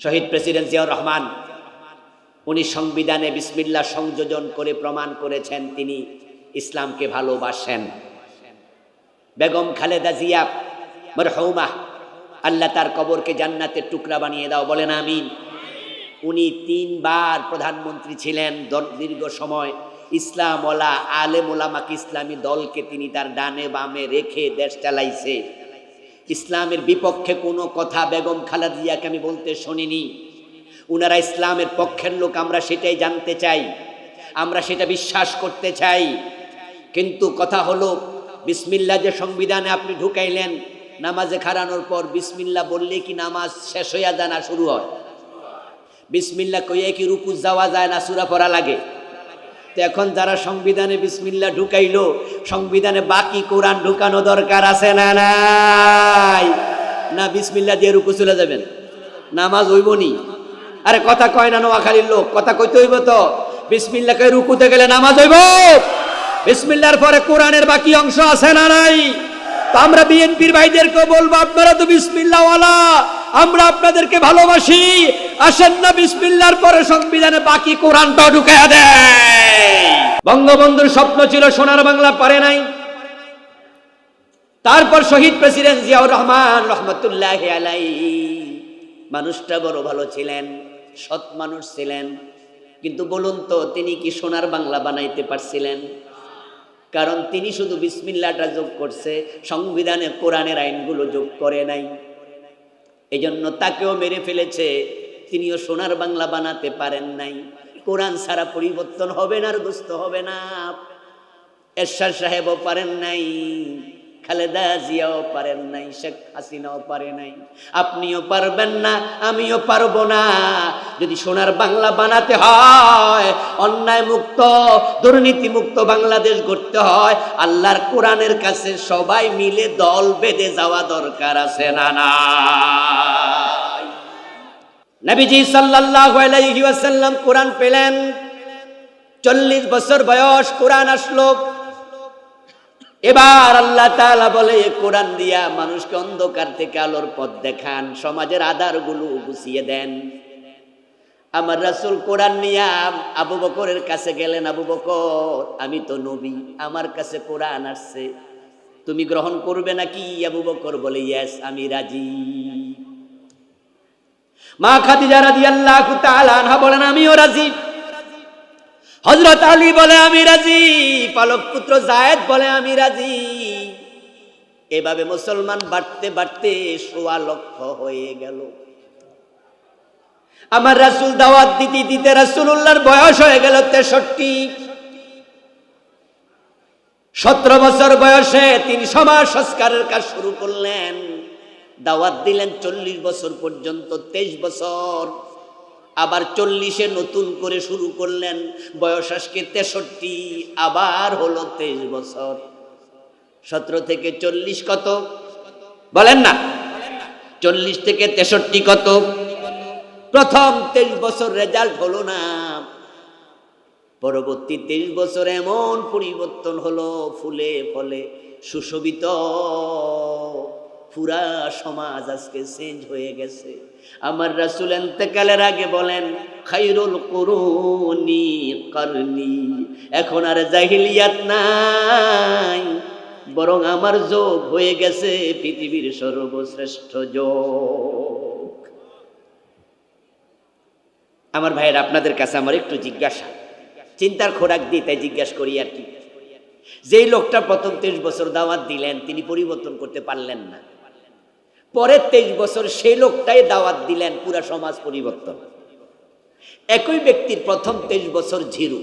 শহীদ president Ziaur Rahman উনি সংবিধানে বিসমিল্লাহ সংযোজন করে প্রমাণ করেছেন তিনি ইসলামকে ভালোবাসেন। বেগম খালেদা জিয়া মরহুমা, আল্লাহ তার কবরকে জান্নাতের টুকরা বানিয়ে দাও, বলেন আমিন। উনি 3 বার প্রধানমন্ত্রী ছিলেন দীর্ঘ সময়। ইসলামওয়ালা আলেম ওলামাকে ইসলামী দলকে তিনি তার ডানে বামে রেখে দেশ চালাইছে। ইসলামের বিপক্ষে কোনো কথা বেগম খালেদা জিয়াকে আমি বলতে শুনিনি। উনারা ইসলামের পক্ষের লোক, আমরা সেটাই জানতে চাই, আমরা সেটা বিশ্বাস করতে চাই। কিন্তু কথা হলো বিসমিল্লাহ যে সংবিধানে আপনি ঢুকাইলেন, নামাজে খাড়ানোর পর বিসমিল্লাহ বললে কি নামাজ শেষ হইয়া যায় না শুরু হয়? বিসমিল্লাহ কইয়া কি রুকু যাওয়া যায় না সূরা পড়া লাগে? তো এখন যারা সংবিধানে বিসমিল্লাহ ঢুকাইলো, সংবিধানে বাকি কোরআন ঢুকানো দরকার আছে না নাই? না বিসমিল্লাহ দিয়ে রুকু চলে যাবেন, নামাজ হইবনি? আরে কথা কয় না নোয়াখালীর লোক, কথা কইতে হইব তো। বিসমিল্লাহ কই রুকুতে গেলে নামাজ হইব? বিসমিল্লাহর পরে কোরআনের বাকি অংশ আছে না নাই? তো আমরা বিএনপির ভাইদেরকে বলবো, আপনারা তো বিসমিল্লাহ ওয়ালা, আমরা আপনাদেরকে ভালোবাসি, আসেন না বিসমিল্লাহর পরে সংবিধানে বাকি কোরআনটা ঢুকায়া দেয়। বঙ্গবন্ধুর স্বপ্ন ছিল সোনার বাংলা, পারে নাই। তারপর শহীদ প্রেসিডেন্ট জিয়াউর রহমান রহমতুল্লাহি আলাইহি, মানুষটা বড় ভালো ছিলেন, সৎ মানুষ ছিলেন। কিন্তু বলুন তো তিনি কি সোনার বাংলা বানাইতে পারছিলেন? কারণ তিনি শুধু বিসমিল্লাহটা যোগ করছে, সংবিধানে কোরআনের আইনগুলো যোগ করে নাই। এজন্য তাকেও মেরে ফেলেছে, তিনিও সোনার বাংলা বানাতে পারেন নাই। কোরআন ছাড়া পরিবর্তন হবে না, আর বুঝত হবে না। এরশাদ সাহেবও পারেন নাই, খালেদা জিয়াও পারেন নাই, শেখ হাসিনাও পারে নাই, আপনিও পারবেন না, আমিও পারবো না। যদি সোনার বাংলা বানাতে হয়, অন্যায় মুক্ত দুর্নীতি মুক্ত বাংলাদেশ গড়তে হয়, আল্লাহর কোরআনের কাছে সবাই মিলে দল বেঁধে যাওয়া দরকার আছে না নাই? নবীজি সাল্লাল্লাহু আলাইহি ওয়াসাল্লাম কোরআন পেলেন, 40 বছর বয়স কোরআন আসলো। এবার আল্লাহ তাআলা বলে, কোরআন দিয়া মানুষকে অন্ধকার থেকে আলোর পথ দেখান, সমাজের আধারগুলো গুছিয়ে দেন। আমার রাসূল কোরআন নিয়ে আবু বকরের কাছে গেলেন, আবু বকর, আমি তো নবী, আমার কাছে কোরআন আসছে, তুমি গ্রহণ করবে নাকি? আবু বকর বলে, ইয়েস, আমি রাজি। মা খাদিজা রাদিয়াল্লাহু তাআলা আনহা বলেন, আমিও রাজি। হযরত আলী বলে, আমি রাজি। পালক পুত্র যায়েদ বলে, আমি রাজি। এভাবে মুসলমান বাড়তে বাড়তে ১.৫ লক্ষ হয়ে গেল। আমার রাসূল দাওয়াত দিতে দিতে রাসূলুল্লাহর বয়স হয়ে গেল ৬৩। ১৭ বছর বয়সে তিনি সমাজ সংস্কারের কাজ শুরু করলেন। দাওয়াত দিলেন ৪০ বছর পর্যন্ত, ২৩ বছর। আবার ৪০-এ নতুন করে শুরু করলেন, বয়স আজকে ৬৩, আবার হলো ২৩ বছর। ১৭ থেকে ৪০ কত বলেন না? ৪০ থেকে ৬৩ কত? প্রথম ২৩ বছর রেজাল্ট হলো না, পরবর্তী ২৩ বছর এমন পরিবর্তন হলো, ফুলে ফলে সুশোভিত পুরা সমাজ আজকে চেঞ্জ হয়ে গেছে। আমার রাসূল ইন্তেকালের আগে বলেন, খায়রুল কুরুনি করনি, এখন আর জাহিলিয়াত নাই, বরং আমার যুগ হয়ে গেছে পৃথিবীর সর্বশ্রেষ্ঠ যুগ। আমার ভাইয়ের, আপনাদের কাছে আমার একটু জিজ্ঞাসা, চিন্তার খোরাক দিই তাই জিজ্ঞাসা করি আর কি। যেই লোকটা প্রথম ২৩ বছর দাওয়াত দিলেন, তিনি পরিবর্তন করতে পারলেন না। পরের ২৩ বছর সেই লোকটাই দাওয়াত দিলেন, পুরা সমাজ পরিবর্তন। একই ব্যক্তির প্রথম ২৩ বছর জিরো,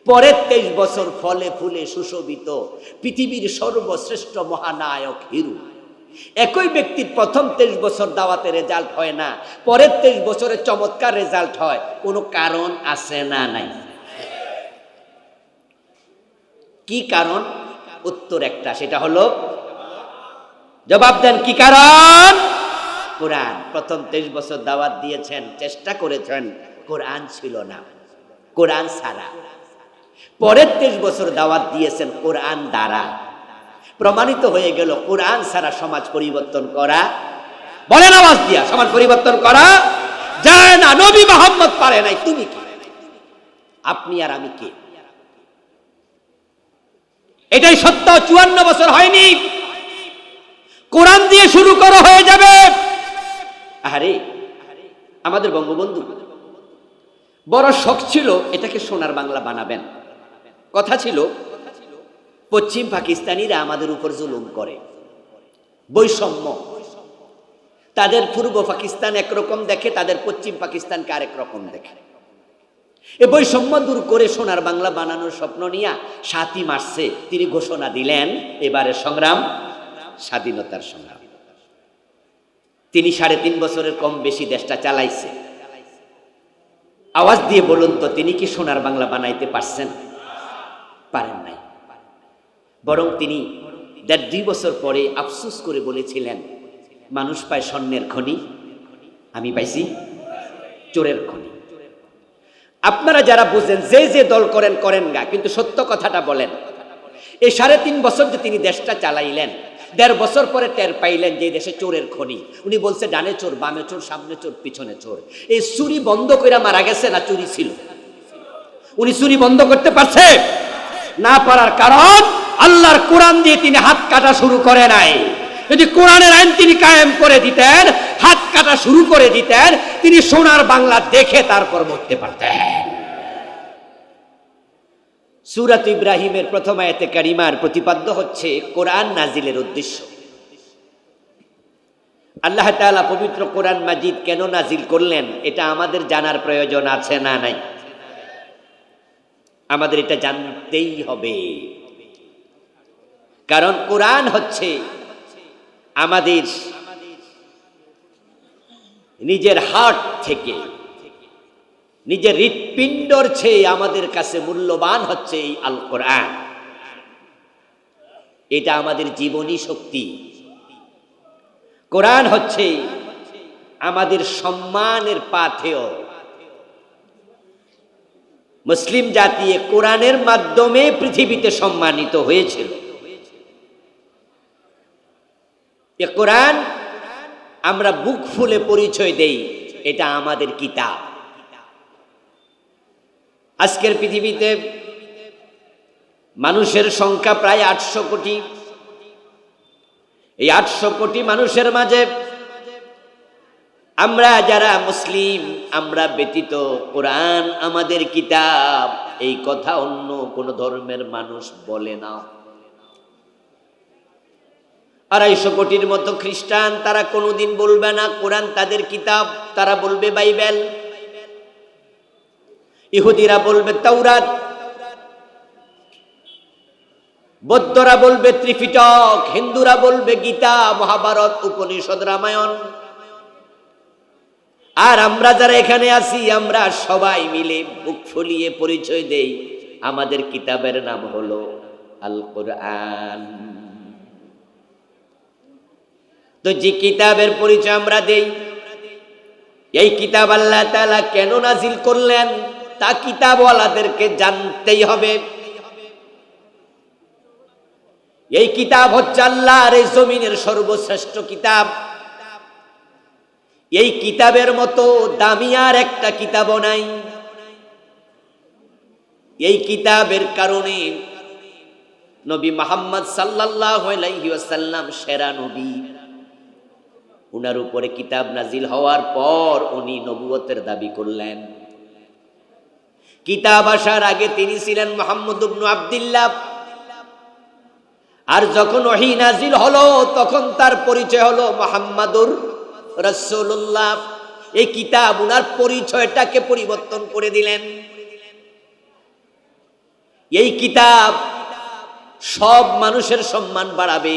পরের ২৩ বছর ফলে ফুলে সুশোভিত পৃথিবীর সর্বশ্রেষ্ঠ মহানায়ক হিরো। একই ব্যক্তির প্রথম ২৩ বছর দাওয়াতে রেজাল্ট হয় না, পরের ২৩ বছরে চমৎকার রেজাল্ট হয়। কোনো কারণ আছে না নাই? কি কারণ? উত্তর একটা, সেটা হলো, জবাব দেন, কি কারণ? কোরআন। প্রথম ২৩ বছর দাওয়াত দিয়েছেন, চেষ্টা করেছেন, কোরআন ছিল না, কোরআন ছাড়া। পরের ২৩ বছর দাওয়াত দিয়েছেন কোরআন দ্বারা। প্রমাণিত হয়ে গেল কোরআন ছাড়া সমাজ পরিবর্তন করা, বলেন আওয়াজ দিয়া, সমাজ পরিবর্তন করা যায় না, নবী মুহাম্মদ পারে নাই, তুমি কি? আপনি আর আমি কে? এটাই সত্য। 54 বছর হয়নি, কোরআন দিয়ে শুরু করা হয়ে যাবে। আরে আমাদের বঙ্গবন্ধু বড় শখ ছিল এটাকে সোনার বাংলা বানাবেন। কথা ছিল পশ্চিম পাকিস্তানিরা আমাদের উপর জুলুম করে, বৈষম্য। তাদের পূর্ব পাকিস্তান একরকম দেখে, তাদের পশ্চিম পাকিস্তানকে আরেক রকম দেখে। এই বৈষম্য দূর করে সোনার বাংলা বানানোর স্বপ্ন নিয়ে 7ই মার্চে তিনি ঘোষণা দিলেন এবারে সংগ্রাম স্বাধীনতার সংগ্রাম। তিনি 3.5 বছরের কম বেশি দেশটা চালাইছে। আওয়াজ দিয়ে বলুন তো, তিনি কি সোনার বাংলা বানাইতে পারছেন? পারেন নাই। বরং তিনি 1.5-2 বছর পরে আফসোস করে বলেছিলেন, মানুষ পায় স্বর্ণের খনি, আমি পাইছি চোরের খনি। আপনারা যারা বুঝেন, যে যে দল করেন করেন গা, কিন্তু সত্য কথাটা বলেন। এই 3.5 বছর যে তিনি দেশটা চালাইলেন, 1.5 বছর পরে টের পাইলেন যে দেশে চোরের খনি। উনি বলছে ডানে চোর, বামে চোর, সামনে চোর, পিছনে চোর। এই চুরি বন্ধ করে মারা গেছে না চুরি ছিল? উনি চুরি বন্ধ করতে পারছে না? পারার কারণ আল্লাহর কোরআন দিয়ে তিনি হাত কাটা শুরু করে নাই। যদি কোরআনের আইন তিনি কায়েম করে দিতেন, হাত কাটা শুরু করে দিতেন, তিনি সোনার বাংলা দেখে তারপর মরতে পারতেন। সূরাত ইব্রাহিমের প্রথম আয়াতে কারিমার প্রতিপাদ্য হচ্ছে কোরআন নাজিলের উদ্দেশ্য। আল্লাহ তাআলা পবিত্র কোরআন মাজিদ কেন নাজিল করলেন, এটা আমাদের জানার প্রয়োজন আছে না নাই? আমাদের এটা জানতেই হবে। কারণ কোরআন হচ্ছে আমাদের নিজের হার্ট থেকে, নিজের হৃৎপিণ্ডর চেয়ে আমাদের কাছে মূল্যবান হচ্ছে এই আল কোরআন। এটা আমাদের জীবনী শক্তি। কোরআন হচ্ছে আমাদের সম্মানের পাথেয়। মুসলিম জাতি কোরআনের মাধ্যমে পৃথিবীতে সম্মানিত হয়েছিল। এ কোরআন আমরা বুক ফুলে পরিচয় দেই, এটা আমাদের কিতাব। আজকের পৃথিবীতে মানুষের সংখ্যা প্রায় 800 কোটি। এই 800 কোটি মানুষের মাঝে আমরা যারা মুসলিম, আমরা ব্যতীত কোরআন আমাদের কিতাব, এই কথা অন্য কোন ধর্মের মানুষ বলে না। 250 কোটির মতো খ্রিস্টান, তারা কোনোদিন বলবে না কোরআন তাদের কিতাব, তারা বলবে বাইবেল। ইহুদিরা বলবে তাওরাত, বৌদ্ধরা বলবে ত্রিপিটক, হিন্দুরা বলবে গীতা, মহাভারত, উপনিষদ, রামায়ণ। আর আমরা যারা এখানে আছি, আমরা সবাই মিলে বুক ফুলিয়ে পরিচয় দেই, আমাদের কিতাবের নাম হলো আল কোরআন। তো যে কিতাবের পরিচয় আমরা দেই, এই কিতাব আল্লাহ তাআলা কেন নাজিল করলেন তা কিতাবওয়ালাদেরকে জানতেই হবে। এই কিতাব হচ্ছে আল্লাহর এই জমিনের সর্বশ্রেষ্ঠ কিতাব। এই কিতাবের মতো দামি আর একটা কিতাবও নাই। এই কিতাবের কারণে নবী মুহাম্মদ সাল্লাল্লাহু আলাইহি ওয়াসাল্লাম সেরা নবী। উনার উপরে কিতাব নাজিল হওয়ার পর উনি নবুয়তের দাবি করলেন। কিতাব আসার আগে তিনি ছিলেন মুহাম্মদ ইবনে আব্দুল্লাহ। আর যখন ওহী নাজিল হলো, তখন তার পরিচয় হলো মুহাম্মাদুর রাসূলুল্লাহ। এই কিতাব উনার পরিচয়টাকে পরিবর্তন করে দিলেন। এই কিতাব সব মানুষের সম্মান বাড়াবে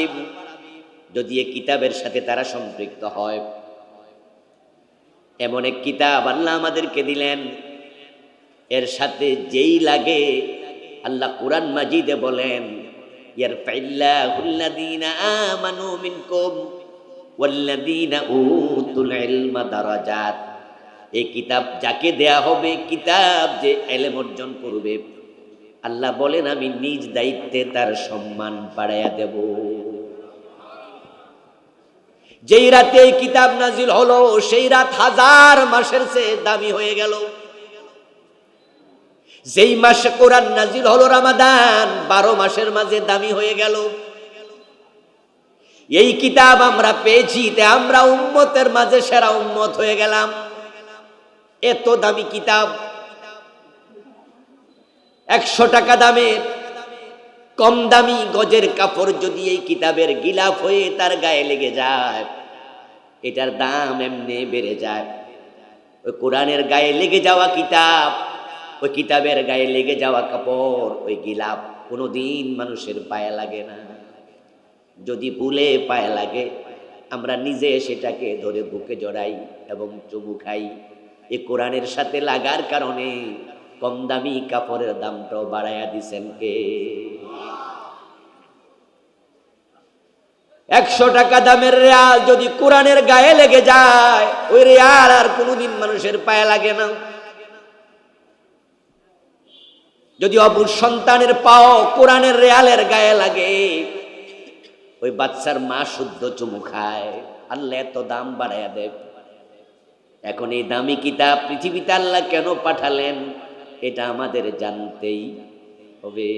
যদি এই কিতাবের সাথে তারা সম্পৃক্ত হয়। এমন এক কিতাব আল্লাহ আমাদেরকে দিলেন, এর সাথে যেই লাগে আল্লাহ কুরআন মাজিদে বলেন, ইয়ারফাইল্লাহুল্লাযীনা আমানু মিনকুম ওয়াল্লাযীনা উতুল ইলমা দারাজাত। এই কিতাব যাকে দেয়া হবে, কিতাব যে ইলম অর্জন করবে, আল্লাহ বলেন আমি নিজ দায়িত্বে তার সম্মান বাড়াইয়া দেব। যেই রাতে এই কিতাব নাজিল হলো সেই রাত 1000 মাসের চেয়ে দামি হয়ে গেল। যেই মাসে কোরআন নাজিল হলো রমাদান 12 মাসের মাঝে দামি হয়ে গেল। এই কিতাব আমরা পেয়েছি, তাই আমরা উম্মতের মাঝে সেরা উম্মত হয়ে গেলাম। এত দামি কিতাব, 100 টাকা দামের কম দামি গজের কাপড় যদি এই কিতাবের গিলাফ হয়ে তার গায়ে লেগে যায়, এটার দাম এমনি বেড়ে যায়। ওই কোরআনের গায়ে লেগে যাওয়া কিতাব, ওই কিতাবের গায়ে লেগে যাওয়া কাপড়, ওই গিলাফ কোনোদিন মানুষের পায়ে লাগে না। যদি ভুলে পায়ে লাগে, আমরা নিজে সেটাকে ধরে বুকে জড়াই এবং চুমু খাই। এই কোরআনের সাথে লাগার কারণে কম দামি কাপড়ের দামটাও বাড়াইয়া দিছেন কে? 100 টাকা দামের রিয়াল যদি কোরআনের গায়ে লেগে যায়, ওই রিয়াল আর কোনোদিন মানুষের পায়ে লাগে না। যদি অবুঝ সন্তানের পাও কোরআনের রিয়ালের গায়ে লাগে, ওই বাচ্চার মা শুদ্ধ চুমু খায়। আল্লাহ এত দাম বাড়াইয়া দেব। এখন এই দামি কিতাব পৃথিবীতে আল্লাহ কেন পাঠালেন, এটা আমাদের জানতেই হবে।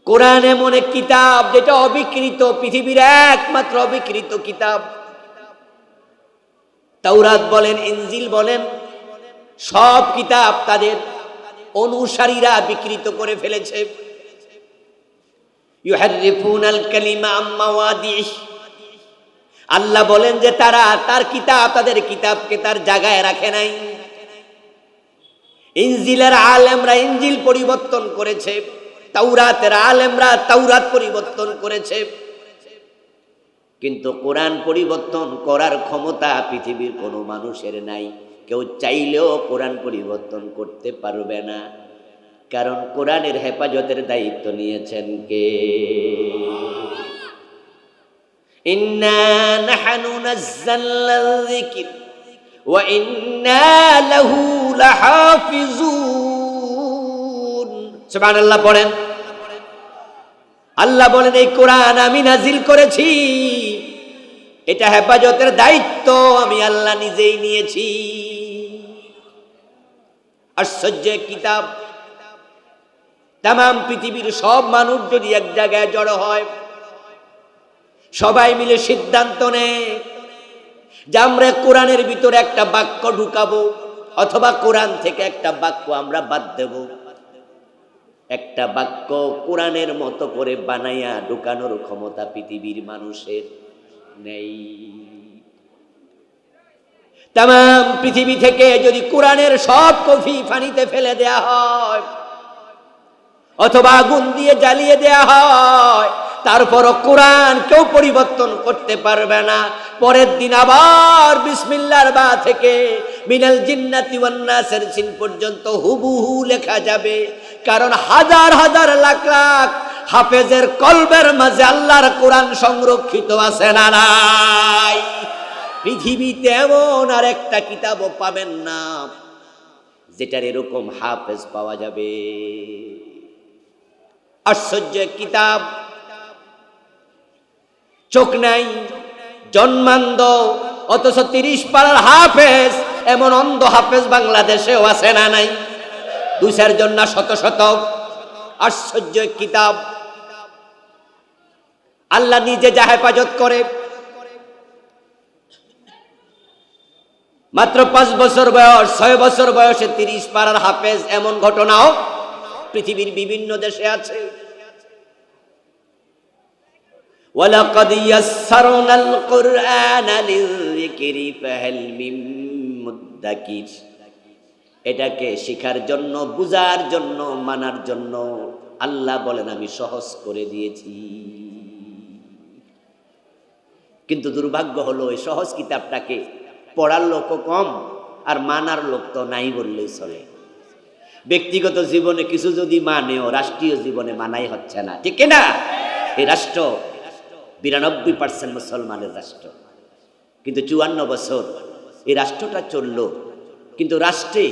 কোরআন এমন এক কিতাব যেটা অবিকৃত, পৃথিবীর একমাত্র অবিকৃত কিতাব। তাওরাত বলেন, ইনজিল বলেন, সব কিতাব তাদের অনুসারীরা বিকৃত করে ফেলেছে। ইউহাররিফুনাল কালিমা আম মাওয়াদিহি, আল্লাহ বলেন যে তারা তার কিতাব, তাদের কিতাবকে তার জায়গায় রাখে নাই। ইনজিলের আলেমরা ইনজিল পরিবর্তন করেছে, তাওরাতের আলেমরা তাওরাত পরিবর্তন করেছে, কিন্তু কোরআন পরিবর্তন করার ক্ষমতা পৃথিবীর কোনো মানুষের নাই। কেউ চাইলেও কোরআন পরিবর্তন করতে পারবে না, কারণ কোরআনের হেফাজতের দায়িত্ব নিয়েছেন কে? ইন্না নাহনু নাযালনা যিকর ওয়া ইন্না লাহু লাহাফিজুন। সুবহানাল্লাহ পড়েন। আল্লাহ বলেন এই কোরআন আমি নাজিল করেছি, এটা হেফাজতের দায়িত্ব আমি আল্লাহ নিজেই নিয়েছি। আশ্চর্য কিতাব। তামাম পৃথিবীর সব মানুষ যদি এক জায়গায় জড়ো হয়, সবাই মিলে সিদ্ধান্ত নেয় যে আমরা কোরআনের ভিতরে একটা বাক্য ঢুকাবো, অথবা কোরআন থেকে একটা বাক্য আমরা বাদ দেব, একটা বাক্য কোরআনের মতো করে বানাইয়া ঢুকানোর ক্ষমতা পৃথিবীর মানুষের নেই। তামাম পৃথিবী থেকে যদি কোরআনের সব কপি পানিতে ফেলে দেয়া হয়, অথবা আগুন দিয়ে জ্বালিয়ে দেয়া হয়, তারপরও কোরআন কেউ পরিবর্তন করতে পারবে না। পরের দিন আবার বিসমিল্লাহর বা থেকে মিনাল জিন্নাতি ওয়ান নাসের সিন পর্যন্ত হুবহু লেখা যাবে, কারণ হাজার হাজার লাখ লাখ হাফেজের কলবের মাঝে আল্লাহর কোরআন সংরক্ষিত আছে না নাই? পৃথিবীতে এমন আর একটা কিতাবও পাবেন না যেটার এরকম হাফেজ পাওয়া যাবে। আশ্চর্য কিতাব। চোখ নাই, জন্মান্ধ, অথচ 30 পারার হাফেজ। এমন অন্ধ হাফেজ বাংলাদেশেও আছে না নাই? 2-4 জন না, শত শত। আশ্চর্য কিতাব। আল্লাহ নিজে যা হেফাজত করে। মাত্র 5 বছর বয়স, 6 বছর বয়সে 30 পারার হাফেজ, এমন ঘটনাও পৃথিবীর বিভিন্ন দেশে আছে। ওয়ালাকাদ ইয়াসসারনাল কুরআনা লিযিকরি ফাহাল মিন মুদ্দাকির। এটাকে শেখার জন্য, বুঝার জন্য, মানার জন্য আল্লাহ বলেন আমি সহজ করে দিয়েছি। কিন্তু দুর্ভাগ্য হলো এই সহজ কিতাবটাকে পড়ার লোকও কম, আর মানার লোক তো নাই বললেই চলে। ব্যক্তিগত জীবনে কিছু যদি মানেও রাষ্ট্রীয় জীবনে মানাই হচ্ছে না, ঠিক না? এই রাষ্ট্র 92% মুসলমানের রাষ্ট্র, কিন্তু 54 বছর এই রাষ্ট্রটা চলল, কিন্তু রাষ্ট্রে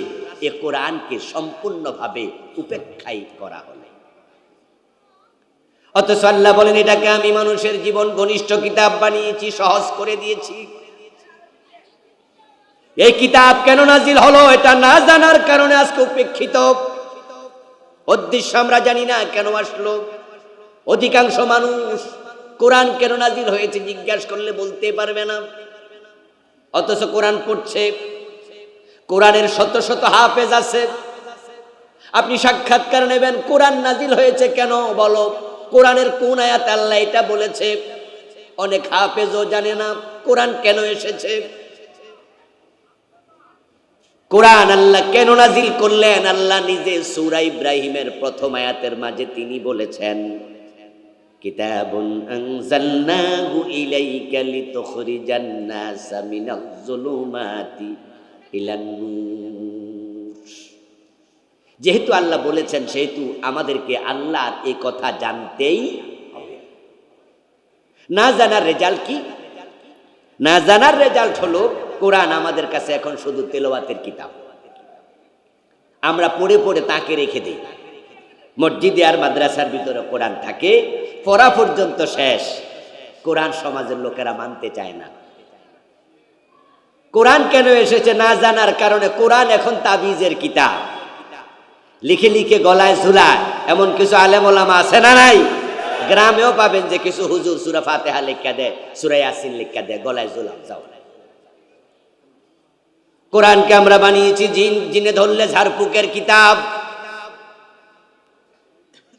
এ কোরআনকে সম্পূর্ণভাবে উপেক্ষাই করা হলো। অথচ আল্লাহ বলেন এটাকে আমি মানুষের জীবন ঘনিষ্ঠ কিতাব বানিয়েছি, সহজ করে দিয়েছি। এই কিতাব কেন নাজিল হলো এটা না জানার কারণে আজকে উপেক্ষিত। উদ্দেশ্য আমরা জানি না কেন আসলো। অধিকাংশ মানুষ কোরআন কেন নাজিল হয়েছে জিজ্ঞাসা করলে বলতে পারবে না, অথচ কোরআন পড়ছে। কোরআনের শত শত হাফেজ আছে। আপনি সাক্ষাৎকার নেবেন, কোরআন নাজিল হয়েছে কেন বলো, কোরআনের কোন আয়াত আল্লাহ এটা বলেছে। অনেক হাফেজও জানে না কোরআন কেন এসেছে। কোরআন আল্লাহ কেন নাজিল করলেন, আল্লাহ নিজে সূরা ইব্রাহিমের প্রথম আয়াতের মাঝে তিনি বলেছেন, কিতাবুন আনজালনাহু ইলাইকা লিতুখরিজান নাসা মিনাজ যুলুমাতি ইলান নূর। যেহেতু আল্লাহ বলেছেন সেহেতু আমাদেরকে আল্লাহর এই কথা জানতেই হবে। না জানার রেজাল্ট কি? না জানার রেজাল্ট হলো কোরআন আমাদের কাছে এখন শুধু তেলাওয়াতের কিতাব। আমরা পড়ে পড়ে তাকে রেখে দিই। মসজিদে আর মাদ্রাসার ভিতরে কোরআন থাকে, পড়া পর্যন্ত শেষ। কোরআন সমাজের লোকেরা মানতে চায় না। কোরআন কেন এসেছে না জানার কারণে। কোরআন এখন তাবিজের কিতাব, লিখে লিখে গলায় ঝুলায় এমন কিছু আলেম ওলামা আছে না নাই? গ্রামেও পাবেন যে কিছু হুজুর সূরা ফাতিহা লিখা দেয়, সূরা ইয়াসিন লিখা দেয়, গলায় ঝুলাও যাও। কোরআনকে আমরা বানিয়েছি জিনে ধরলে ঝাড়ফুকের কিতাব।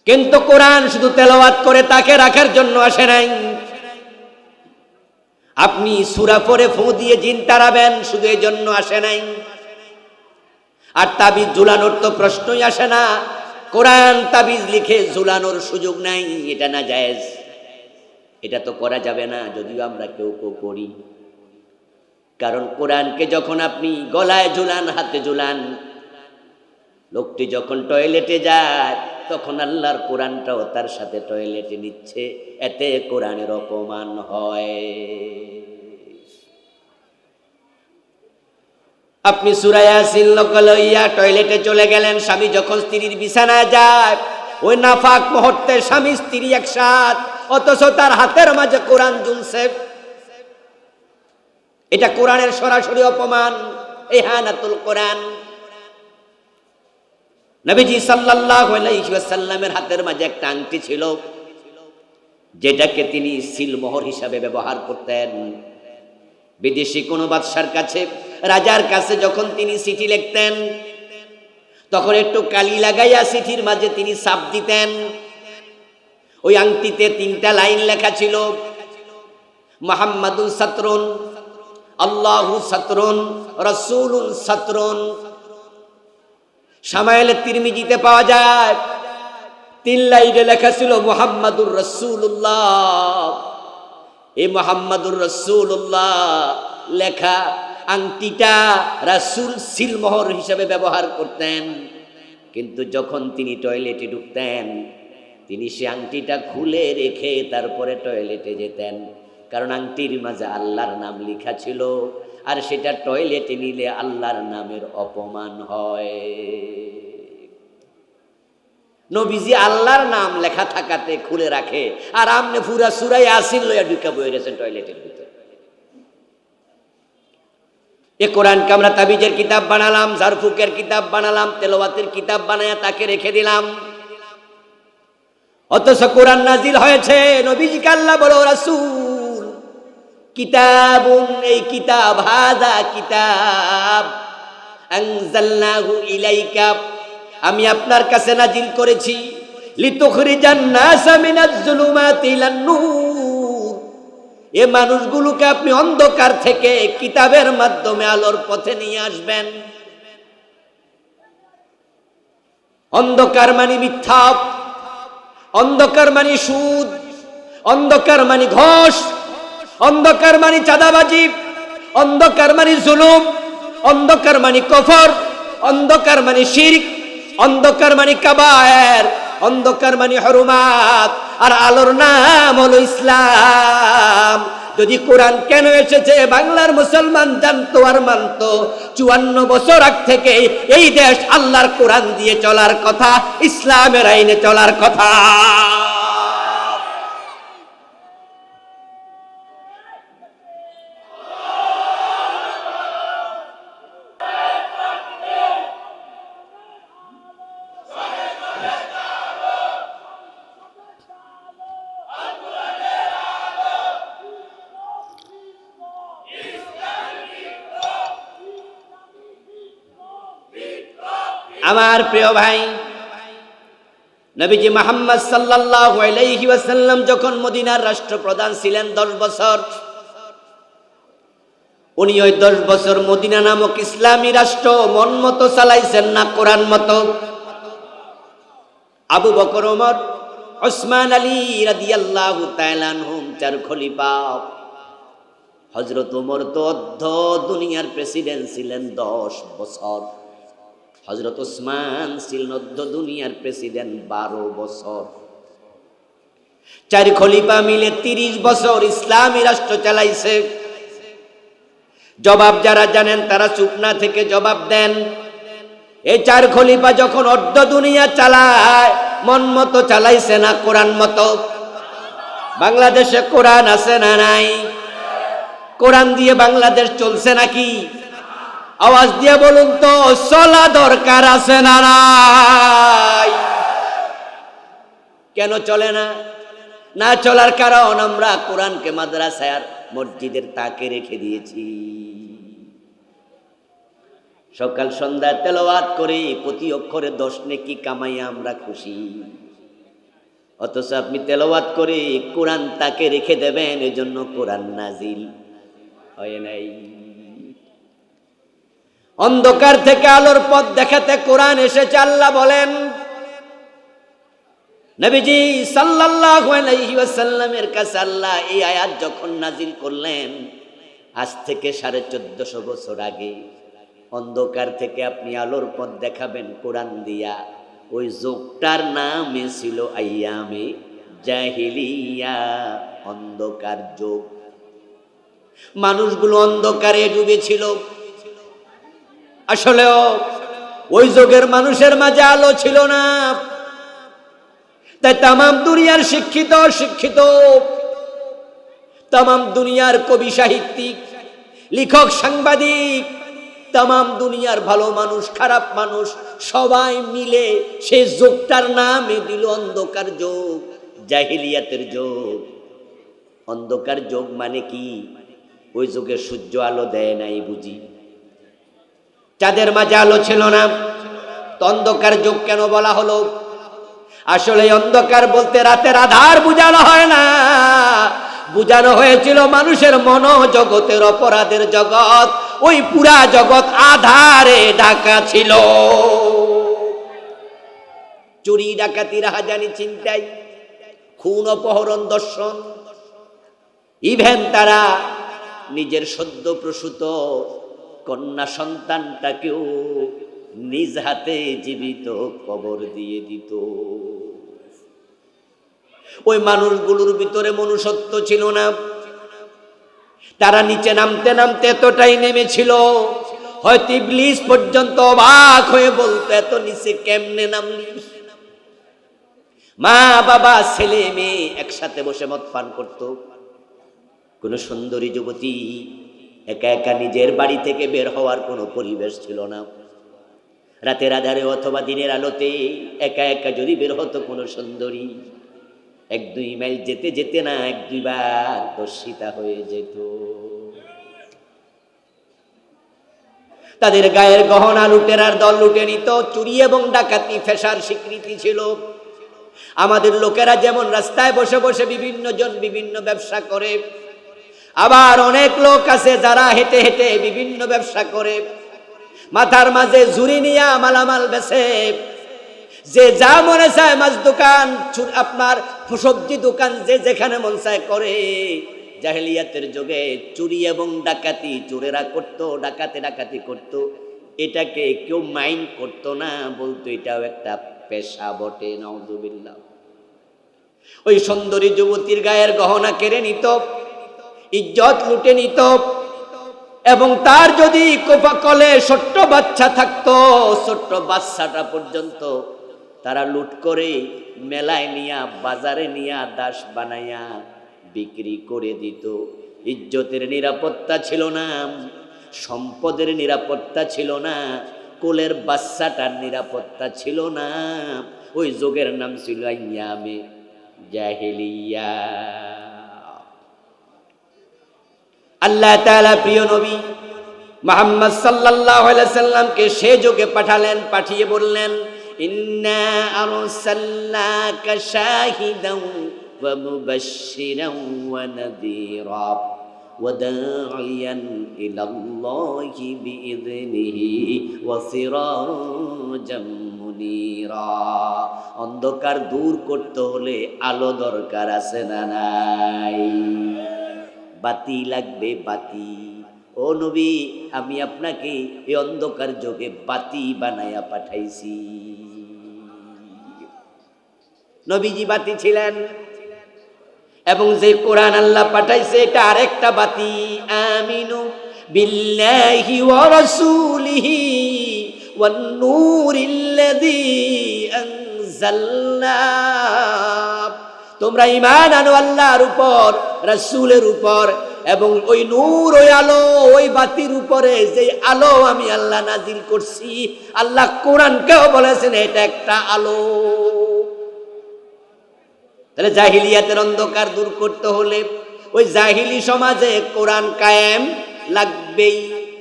কিন্তু কোরআন শুধু তেলাওয়াত করে তাকে রাখার জন্য আসে নাই। আপনি সূরা পড়ে ফু দিয়ে জিন তাড়াবেন শুধু এই জন্য আসে নাই। আর তাবিজ ঝুলানোর তো প্রশ্নই আসে না। কোরআন তাবিজ লিখে ঝুলানোর সুযোগ নাই, এটা না জায়েজ, এটা তো করা যাবে না, যদিও আমরা কেউ কেউ করি। কারণ কোরআনকে যখন আপনি গলায় ঝুলান, হাতে ঝুলান, লোকটি যখন টয়লেটে যায় তখন আল্লাহর কোরআনটাও তার সাথে টয়লেটে নিচ্ছে, এতে কোরআনের অপমান হয়। আপনি সূরা ইয়াসিন লইয়া টয়লেটে চলে গেলেন, স্বামী যখন স্ত্রীর বিছানায় যায় ওই নাফাক মুহূর্তে স্বামী স্ত্রী একসাথ, অথচ তার হাতের মাঝে কোরআন ঝুলছে। এটা কোরআনের সরাসরি অপমান, ইহানাতুল কোরআন। নবীজি সাল্লাল্লাহু আলাইহি ওয়াসাল্লামের হাতের মাঝে একটা আংটি ছিল, যেটাকে তিনি সিলমোহর হিসাবে ব্যবহার করতেন। বিদেশি কোনো বাদশার কাছে, রাজার কাছে যখন তিনি চিঠি লিখতেন তখন একটু কালি লাগাইয়া চিঠির মাঝে তিনি ছাপ দিতেন। ওই আংটিতে 3টা লাইন লেখা ছিল, মুহাম্মাদুন সাতরুন, আল্লাহু সাতরুন, রাসূলুন সাতরুন। শামাইলে তিরমিজিতে পাওয়া যায় 3 লাইনে লেখা ছিল মুহাম্মাদুর রাসূলুল্লাহ। এই মুহাম্মাদুর রাসূলুল্লাহ লেখা আংটিটা রাসূল সিলমোহর হিসেবে ব্যবহার করতেন। কিন্তু যখন তিনি টয়লেটে ঢুকতেন তিনি সে আংটিটা খুলে রেখে তারপরে টয়লেটে যেতেন, কারণ আংটির মাঝে আল্লাহর নাম লেখা ছিল, আর সেটা টয়লেটে নিলে আল্লাহর নামের অপমান হয়। নবীজি আল্লাহর নাম লেখা থাকাতে খুলে রাখে, আর আমনে পুরা সূরা ইয়াসিন লইয়া ঢুকা বয়ে গেছেন টয়লেটের ভিতরে। এ কোরআনকে আমরা তাবিজের কিতাব বানালাম, ঝাড়ফুকের কিতাব বানালাম, তেলাওয়াতের কিতাব বানায়া তাকে রেখে দিলাম। অথচ কোরআন নাজিল হয়েছে, নবীজিকে আল্লাহ বলো রাসূল কিতাবুন, এই কিতাব, হাযা কিতাব আনজালনাহু ইলাইকা, আমি আপনার কাছে নাজিল করেছি, লিতুখরিজান নাসা মিনাজ যুলুমাতি ইলান নূর, এ মানুষগুলোকে আপনি অন্ধকার থেকে কিতাবের মাধ্যমে আলোর পথে নিয়ে আসবেন। অন্ধকার মানে মিথ্যা, অন্ধকার মানে সুদ, অন্ধকার মানে ঘোষ, অন্ধকার মানে চাঁদাবাজি, অন্ধকার মানে জুলুম, অন্ধকার মানে কুফর, অন্ধকার মানে শিরক, অন্ধকার মানে কাবায়ের, অন্ধকার মানে হুরমাত, আর আলোর নাম হলো ইসলাম। যদি কোরআন কেন এসেছে বাংলার মুসলমান জানতো আর মানতো, 54 বছর আগ থেকে এই দেশ আল্লাহর কোরআন দিয়ে চলার কথা, ইসলামের আইনে চলার কথা। আমার প্রিয় ভাই, নবীজি মুহাম্মদ সাল্লাল্লাহু আলাইহি ওয়াসাল্লাম যখন মদিনার রাষ্ট্রপ্রধান ছিলেন 10 বছর, উনি ওই 10 বছর মদিনা নামক ইসলামী রাষ্ট্র মন মতো চালাইছেন না কোরআন মতো? আবু বকর, ওমর, ওসমান, আলী রাদিয়াল্লাহু তাআলা আনহুম 4 খলিফা। হযরত ওমর তো অর্ধ দুনিয়ার প্রেসিডেন্ট ছিলেন 10 বছর। হযরত ওসমান ছিলেন অর্ধ দুনিয়ার প্রেসিডেন্ট 12 বছর। 4 খলিফা মিলে 30 বছর ইসলামী রাষ্ট্র চালাইছে। জবাব যারা জানেন তারা চুপ না থেকে জবাব দেন। এই 4 খলিফা যখন অর্ধ দুনিয়া চালায়, মন মতো চালাইছে না কোরআন মতো? বাংলাদেশে কোরআন আছে না নাই? কোরআন দিয়ে বাংলাদেশ চলছে নাকি? আওয়াজ দিয়ে বলুন তো, চলা দরকার আছে না নাই? কেন চলে না? না চলার কারণ আমরা কোরআনকে মাদ্রাসায় আর মসজিদের তাকে রেখে দিয়েছি। সকাল সন্ধ্যা তেলাওয়াত করে প্রতি অক্ষরে 10 নেকি কামাইয়া আমরা খুশি। অথচ আপনি তেলাওয়াত করে কোরআন তাকে রেখে দেবেন, এজন্য কোরআন নাজিল হয় নাই। অন্ধকার থেকে আলোর পথ দেখাতে কোরআন এসেছে। আল্লাহ বলেন, নবীজি সাল্লাল্লাহু আলাইহি ওয়াসাল্লামের কাছে আল্লাহ এই আয়াত যখন নাজিল করলেন, আজ থেকে 1450 বছর আগে, অন্ধকার থেকে আপনি আলোর পথ দেখাবেন কোরআন দিয়া। ওই যুগটার নামে ছিল আইয়ামে জাহিলিয়া, অন্ধকার যুগ। মানুষগুলো অন্ধকারে ডুবেছিল। আসলেও ওই যুগের মানুষের মাঝে আলো ছিল না। তাই তাম দুনিয়ার শিক্ষিত, তাম দুনিয়ার কবি, সাহিত্যিক, লেখক, সাংবাদিক, তাম দুনিয়ার ভালো মানুষ, খারাপ মানুষ সবাই মিলে সেই যুগটার নামে দিল অন্ধকার যুগ, জাহিলিয়াতের যুগ। অন্ধকার যুগ মানে কি? ওই যুগে সূর্য আলো দেয় নাই বুঝি? চাঁদের মাঝে আলো ছিল না, তো অন্ধকার যুগ কেন বলা হলো? আসলে অন্ধকার বলতে রাতের আধার বুঝানো হয় না, বুঝানো হয়েছিল মানুষের মনোজগতের, অপরাধের জগৎ। ওই পুরা জগৎ আধারে ঢাকা ছিল। চুরি, ডাকাতি, রাহাজানি, ছিনতাই, খুন, অপহরণ, দর্শন, ইভেন তারা নিজের সদ্য প্রসূত কন্যা সন্তানটাকেও নিজ হাতে জীবিত কবর দিয়ে দিত। ওই মানুষগুলোর ভিতরে মনুষ্যত্ব ছিল না। তারা নিচে নামতে নামতে এতটাই নেমেছিল, হয়তো ইবলিস পর্যন্ত অবাক হয়ে বলতো, এত নিচে কেমনে নামলি? মা বাবা ছেলে মেয়ে একসাথে বসে মদ পান করত। কোন সুন্দরী যুবতী একা একা নিজের বাড়ি থেকে বের হওয়ার কোনো পরিবেশ ছিল না। রাতের আধারে অথবা দিনের আলোতে একা একা যদি বের হতো কোনো সুন্দরী, 1-2 মাইল যেতে যেতে না 1-2 বার দর্শিতা হয়ে যেত। তাদের গায়ের গহনা লুটেরার দল লুটে নিত। চুরি এবং ডাকাতি পেশার স্বীকৃতি ছিল। আমাদের লোকেরা যেমন রাস্তায় বসে বসে বিভিন্ন জন বিভিন্ন ব্যবসা করে, আবার অনেক লোক আছে যারা হেঁটে হেঁটে বিভিন্ন ব্যবসা করে। মাথার মাঝে ঝুড়ি নিয়ে মালামাল বেচে। যে যা মনে চায়, মাছ দোকান, আপনার সবজি দোকান, যে যেখানে মন চায় করে। জাহেলিয়াতের যুগে চুরি এবং ডাকাতি চোরেরা করতো, ডাকাতি করতো। এটাকে কেউ মাইন্ড করতো না, বলতো এটাও একটা পেশা বটে। নাউযুবিল্লাহ। ওই সুন্দরী যুবতীর গায়ের গহনা কেড়ে নিত, ইজ্জত লুটে নিত, এবং তার যদি কোপাকলে ছোট্ট বাচ্চা থাকতো, ছোট্ট বাচ্চাটা পর্যন্ত তারা লুট করে মেলায় নিয়া, বাজারে নিয়া, দাস বানাইয়া বিক্রি করে দিত। ইজ্জতের নিরাপত্তা ছিল না, সম্পদের নিরাপত্তা ছিল না, কোলের বাচ্চাটার নিরাপত্তা ছিল না। ওই যুগের নাম ছিল আইয়ামে জাহেলিয়া। আল্লাহ তাআলা প্রিয় নবী মুহাম্মদ সাল্লাল্লাহু আলাইহি সাল্লামকে সে যুগে পাঠালেন, পাঠিয়ে বললেন, ইন্না আরসালনাকা শাহিদাও ওয়া মুবাশশিরাও ওয়া নাযীরা ওয়া দাঈয়ান ইলাল্লাহি বিইযনিহি ওয়া সিরাজাম মুনীরা। অন্ধকার দূর করতে হলে আলো দরকার আছে না নাই? বাতি লাগবে, বাতি। ও নবী, আমি আপনাকে এই অন্ধকার যুগে বাতি বানায়া পাঠাইছি। নবীজি বাতি ছিলেন, এবং যে কোরআন আল্লাহ পাঠাইছে এটা আরেকটা বাতি। আমিনু বিল্লাহি ওয়া রাসূলিহি ওয়ান নূরিল্লাযী আনজালনা। তোমরা ঈমান আনো আল্লাহর উপর, রাসূলের উপর, এবং ওই নূর, ওই আলো, ওই বাতির উপরে যে আলো আমি আল্লাহ নাজিল করছি। আল্লাহ কোরআনকেও বলেছেন এটা একটা আলো। তাহলে জাহিলিয়াতের অন্ধকার দূর করতে হলে ওই জাহিলি সমাজে কোরআন কায়েম লাগবেই,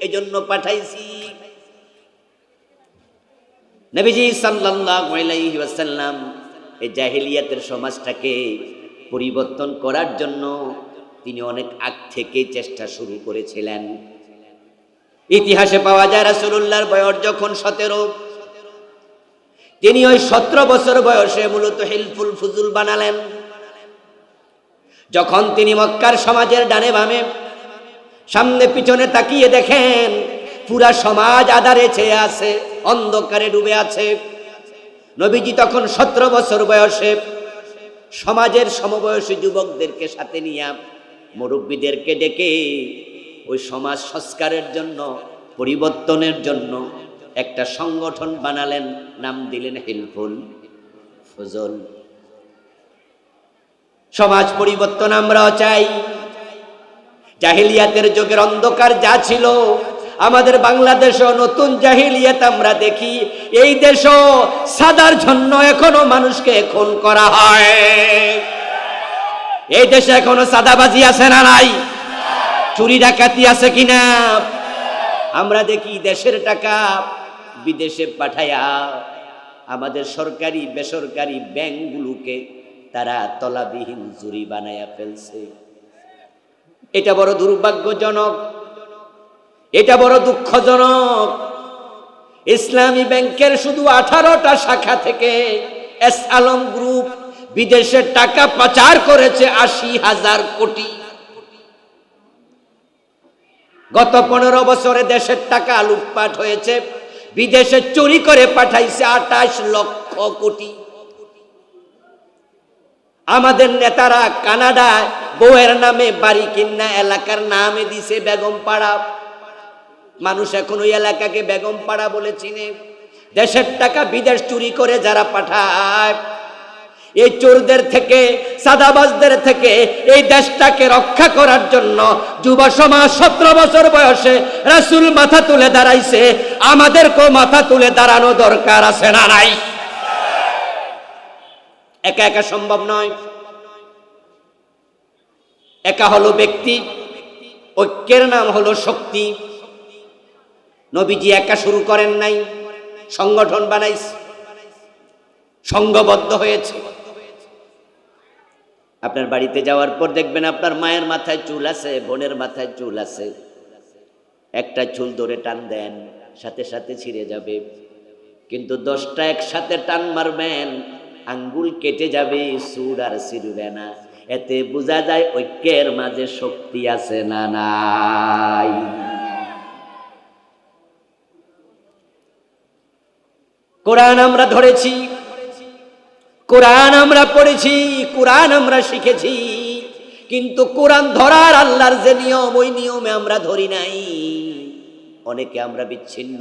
এজন্য পাঠাইছি। নবীজি সাল্লাল্লাহু আলাইহি ওয়াসাল্লাম এই জাহিলিয়াতের সমাজটাকে পরিবর্তন করার জন্য তিনি অনেক আগ থেকে চেষ্টা শুরু করেছিলেন। ইতিহাসে পাওয়া যায় রাসূলুল্লাহর বয়স যখন 17, তিনি ওই 17 বছর বয়সে মূলত হিলফুল ফুজুল বানালেন। যখন তিনি মক্কার সমাজের ডানে বামে, সামনে পিছনে তাকিয়ে দেখেন পুরা সমাজ আঁধারে ছেয়ে আছে, অন্ধকারে ডুবে আছে। নবীজি তখন 17 বছর বয়সে সমাজের সমবয়সী যুবকদেরকে সাথে নিয়ে, মুরব্বীদেরকে ডেকে ওই সমাজ সংস্কারের জন্য, পরিবর্তনের জন্য একটা সংগঠন বানালেন, নাম দিলেন হিলফুল ফুজুল। সমাজ পরিবর্তন আমরাও চাই। জাহিলিয়াতের যুগের অন্ধকার যা ছিল, আমাদের বাংলাদেশও নতুন জাহিলিয়াত আমরা দেখি। এই দেশও সাদার জন্য এখনো মানুষকে খুন করা হয়। এই দেশে এখনো সাদাবাজি আছে না নাই? চুরি ডাকাতি আছে কিনা? আমরা দেখি দেশের টাকা বিদেশে পাঠায়া আমাদের সরকারি বেসরকারি ব্যাংকগুলোকে তারা তলাবিহীন জুরি বানায়া ফেলছে। এটা বড় দুর্ভাগ্যজনক, এটা বড় দুঃখজনক। ইসলামী ব্যাংকের শুধু 18টা শাখা থেকে এস আলম গ্রুপ বিদেশের টাকা পাচার করেছে 80,000 কোটি। গত 15 বছরে দেশের টাকা লুটপাট হয়েছে, বিদেশে চুরি করে পাঠাইছে 28 লক্ষ কোটি। আমাদের নেতারা কানাডায় বউয়ের নামে বাড়ি কিনা এলাকার নামে দিছে বেগম পাড়া। মানুষ এখন ওই এলাকাকে বেগম পাড়া বলে চিনে। দেশের টাকা বিদেশ চুরি করে যারা পাঠায়, এই চোরদের থেকে, সাদাবাজদের থেকে এই দেশটাকে রক্ষা করার জন্য যুব সমাজ 17 বছর বয়সে রাসূল মাথা তুলে দাঁড়াইছে। আমাদেরকেও মাথা তুলে দাঁড়ানো দরকার আছে না নাই? একা একা সম্ভব নয়। একা হলো ব্যক্তি, ঐক্যের নাম হলো শক্তি। নবীজি একা শুরু করেন নাই, সংগঠন বানাইছে, সংঘবদ্ধ হয়েছে। আপনার বাড়িতে যাওয়ার পর দেখবেন আপনার মায়ের মাথায় চুল আছে, বোনের মাথায় চুল আছে, একটা চুল ধরে টান দেন, সাথে সাথে ছিঁড়ে যাবে। কিন্তু 10টা একসাথে টান মারবেন, আঙ্গুল কেটে যাবে, চুল আর ছিঁড়বে না। এতে বোঝা যায় ঐক্যের মাঝে শক্তি আছে না নাই? কোরআন আমরা ধরেছি, কোরআন আমরা পড়েছি, কোরআন আমরা শিখেছি, কিন্তু কোরআন ধরার আল্লাহর যে নিয়ম, ওই নিয়মে আমরা ধরি নাই। অনেকে আমরা বিচ্ছিন্ন,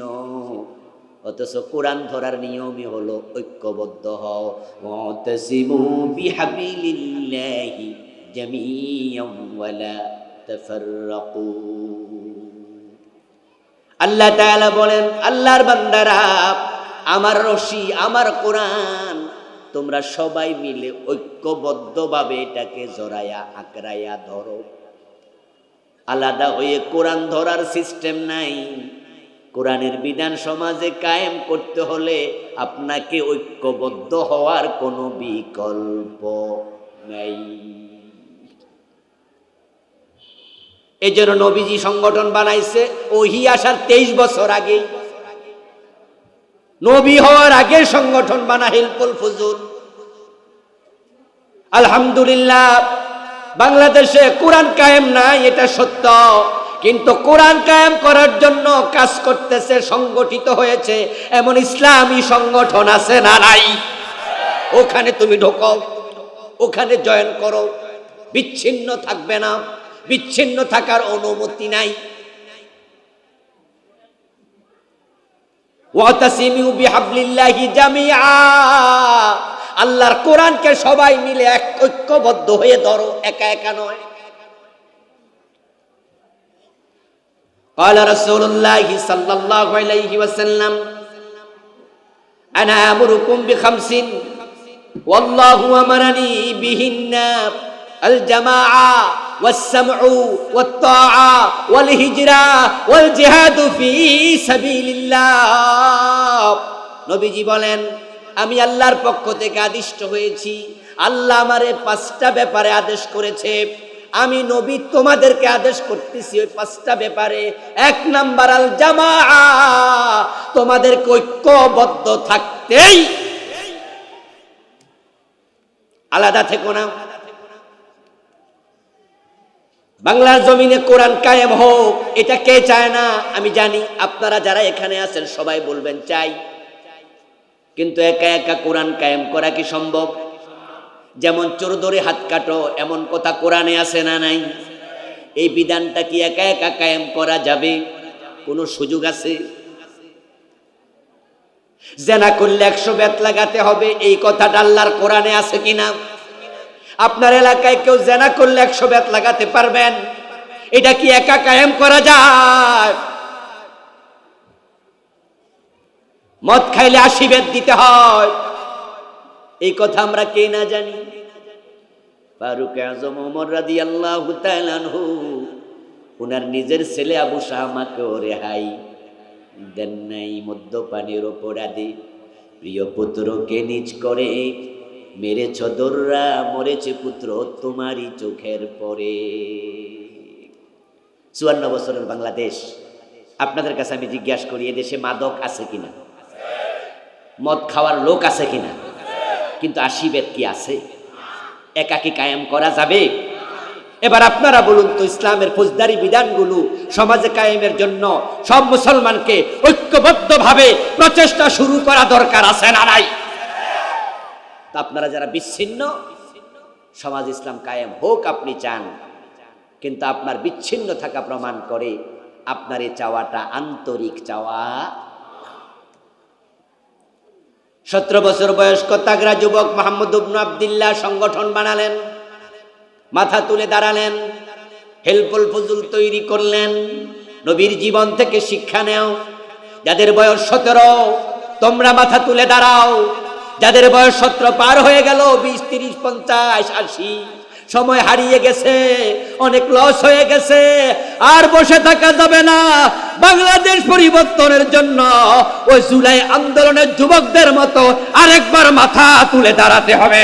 অথচ কোরআন ধরার নিয়মই হলো ঐক্যবদ্ধ হও। ওয়াতাসিমু বিহাবিলিল্লাহি জামিআন ওয়ালা তাফাররাকু। আল্লাহ তাআলা বলেন, আল্লাহর বান্দারা, আমার রশি, আমার কোরআন তোমরা সবাই মিলে ঐক্যবদ্ধভাবে এটাকে জড়ায়া আঁকড়াইয়া ধরো। আলাদা হয়ে কোরআন ধরার সিস্টেম নাই। কোরআনের বিধান সমাজে কায়েম করতে হলে আপনাকে ঐক্যবদ্ধ হওয়ার কোনো বিকল্প নাই। এই জন্য নবীজি সংগঠন বানাইছে ওহী আসার 23 বছর আগে, নবী হওয়ার আগে সংগঠন বানা হিলফুল ফুজুল। আলহামদুলিল্লাহ বাংলাদেশে কোরআন কায়েম নাই, এটা সত্য, কিন্তু কোরআন কায়েম করার জন্য কাজ করতেছে, সংগঠিত হয়েছে এমন ইসলামী সংগঠন আছে না নাই? ওখানে তুমি ঢোকো, ওখানে জয়েন করো, বিচ্ছিন্ন থাকবে না, বিচ্ছিন্ন থাকার অনুমতি নাই। ওয়াতাসিমু বিহাবলিল্লাহি জামিআ, আল্লাহর কোরআনকে সবাই মিলে এক ঐক্যবদ্ধ হয়ে ধরো, একা একা নয়। قال رسول الله صلى الله عليه وسلم انا امركم بخمس والله امرني بهن الجماعه والسمع والطاعه والهجره والجهاد في سبيل الله। নবীজি বলেন, আমি আল্লাহর পক্ষ থেকে আদিষ্ট হয়েছি, আল্লাহ আমারে 5টা ব্যাপারে আদেশ করেছে, আমি নবী তোমাদেরকে আদেশ করতেছি ওই 5টা ব্যাপারে। 1 নাম্বার আল জামাআ, তোমাদেরকে ঐক্যবদ্ধ থাকতেই, আলাদা থেকো না। বাংলার জমিনে কোরআন কায়েম হোক, এটা কে চায় না? আমি জানি আপনারা যারা এখানে আছেন সবাই বলবেন চাই, কিন্তু একা একা কোরআন কায়েম করা কি সম্ভব? যেমন চোর ধরে হাত কাটো, এমন কথা কোরআনে আছে না নাই? এই বিধানটা কি একা একা কায়েম করা যাবে? কোনো সুযোগ আছে? জেনা করলে 100 বেত লাগাতে হবে, এই কথাটা আল্লাহর কোরআনে আছে কিনা? আপনার এলাকায় কেউ জেনা করলে 100 বেত লাগাতে পারবেন? এটা কি একা কায়েম করা যায়? মদ খাইলে 80 বেত দিতে হয়, এই কথা আমরা কে না জানি? ফারুক আজম ওমর রাদিয়াল্লাহু তাআলা আনহু ওনার নিজের ছেলে আবু শামাকেও রেহাই দেন নাই মদ্যপানের অপরাধে। প্রিয় পুত্রকে নিজ করে মেরেছ দোররা, মরেছে পুত্র তোমারই চোখের পরে। 54 বছরের বাংলাদেশ। আপনাদের কাছে আমি জিজ্ঞাসা করি, এদেশে মাদক আছে কিনা? মদ খাওয়ার লোক আছে কিনা? কিন্তু 80 বেত কি আছে? একাকি কায়েম করা যাবে? এবার আপনারা বলুন তো, ইসলামের ফৌজদারি বিধানগুলো সমাজে কায়েমের জন্য সব মুসলমানকে ঐক্যবদ্ধভাবে প্রচেষ্টা শুরু করা দরকার আছে না নাই? তা আপনারা যারা বিচ্ছিন্ন, সমাজ ইসলাম কায়েম হোক আপনি চান, কিন্তু আপনার বিচ্ছিন্ন থাকা প্রমাণ করে আপনার এই চাওয়াটা আন্তরিক চাওয়া। 17 বছর বয়স্ক তাগড়া যুবক মোহাম্মদ ইবনে আব্দুল্লাহ সংগঠন বানালেন, মাথা তুলে দাঁড়ালেন, হিলফুল ফুজুল তৈরি করলেন। নবীর জীবন থেকে শিক্ষা নেও। যাদের বয়স 17 তোমরা মাথা তুলে দাঁড়াও। যাদের বয়স 17 পার হয়ে গেল, 20, 30, 50, 80 সময় হারিয়ে গেছে, অনেক লস হয়ে গেছে, আর বসে থাকা যাবে না। বাংলাদেশ পরিবর্তনের জন্য ওই জুলাই আন্দোলনের যুবকদের মতো আরেকবার মাথা তুলে দাঁড়াতে হবে।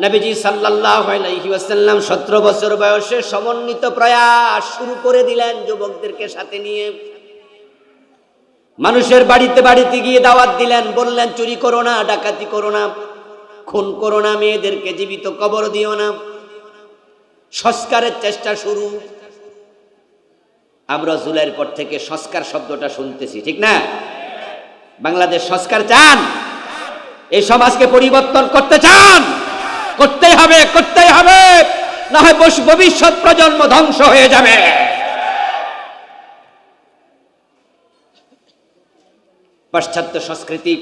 নবীজি সাল্লাল্লাহু আলাইহি ওয়াসাল্লাম 17 বছর বয়সে সমন্বিত প্রয়াস শুরু করে দিলেন যুবকদেরকে সাথে নিয়ে। মানুষের বাড়িতে বাড়িতে গিয়ে দাওয়াত দিলেন, বললেন চুরি করো না, ডাকাতি করো না, খুন করো না, মেয়েদেরকে জীবিত কবর দিও না। সংস্কারের চেষ্টা শুরু। আমরা জুলাইয়ের পর থেকে সংস্কার শব্দটা শুনতেছি, ঠিক না? বাংলাদেশ সংস্কার চান? এই সমাজকে পরিবর্তন করতে চান? করতেই হবে, করতেই হবে, না হয় ভবিষ্যৎ প্রজন্ম ধ্বংস হয়ে যাবে। পাশ্চাত্য সংস্কৃতি,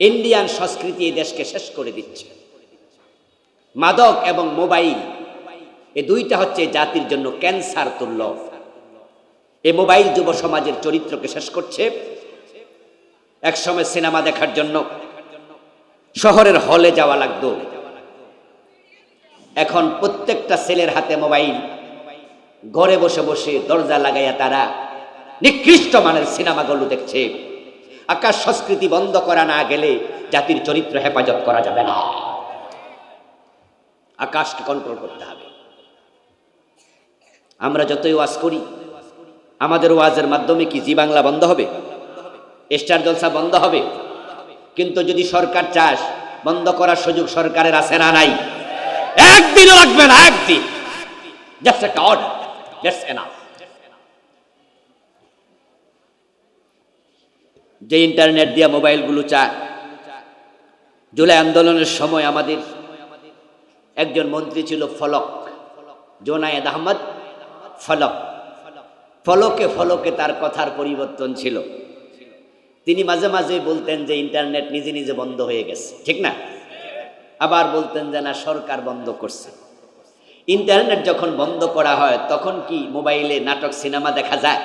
ইন্ডিয়ান সংস্কৃতি এই দেশকে শেষ করে দিচ্ছে। মাদক এবং মোবাইল, এই দুইটা হচ্ছে জাতির জন্য ক্যান্সার তুল্য। এই মোবাইল যুব সমাজের চরিত্রকে শেষ করছে। একসময় সিনেমা দেখার জন্য শহরের হলে যাওয়া লাগতো, এখন প্রত্যেকটা ছেলের হাতে মোবাইল, ঘরে বসে বসে দরজা লাগাইয়া তারা নিকৃষ্ট মানের সিনেমাগুলো দেখছে। আকাশ সংস্কৃতি বন্ধ করা না গেলে জাতির চরিত্র হেফাজত করা যাবে না। আকাশকে কন্ট্রোল করতে হবে। আমরা যতই ওয়াজ করি, আমাদের ওয়াজের মাধ্যমে কি জি বাংলা বন্ধ হবে? স্টার জলসা বন্ধ হবে? কিন্তু যদি সরকার চাস, বন্ধ করার সুযোগ সরকারের আছে না নাই? একদিনও লাগবে না, একদিন, জাস্ট একটা অর্ডার, দ্যাটস এনাফ। যে ইন্টারনেট দিয়ে মোবাইলগুলো চায়, জুলাই আন্দোলনের সময় আমাদের একজন মন্ত্রী ছিল ফলক, জোনায়েদ আহমদ ফলক। ফলকে ফলকে তার কথার পরিবর্তন ছিল। তিনি মাঝে মাঝে বলতেন যে ইন্টারনেট নিজে নিজে বন্ধ হয়ে গেছে, ঠিক না? আবার বলতেন যে না, সরকার বন্ধ করছে। ইন্টারনেট যখন বন্ধ করা হয় তখন কি মোবাইলে নাটক সিনেমা দেখা যায়?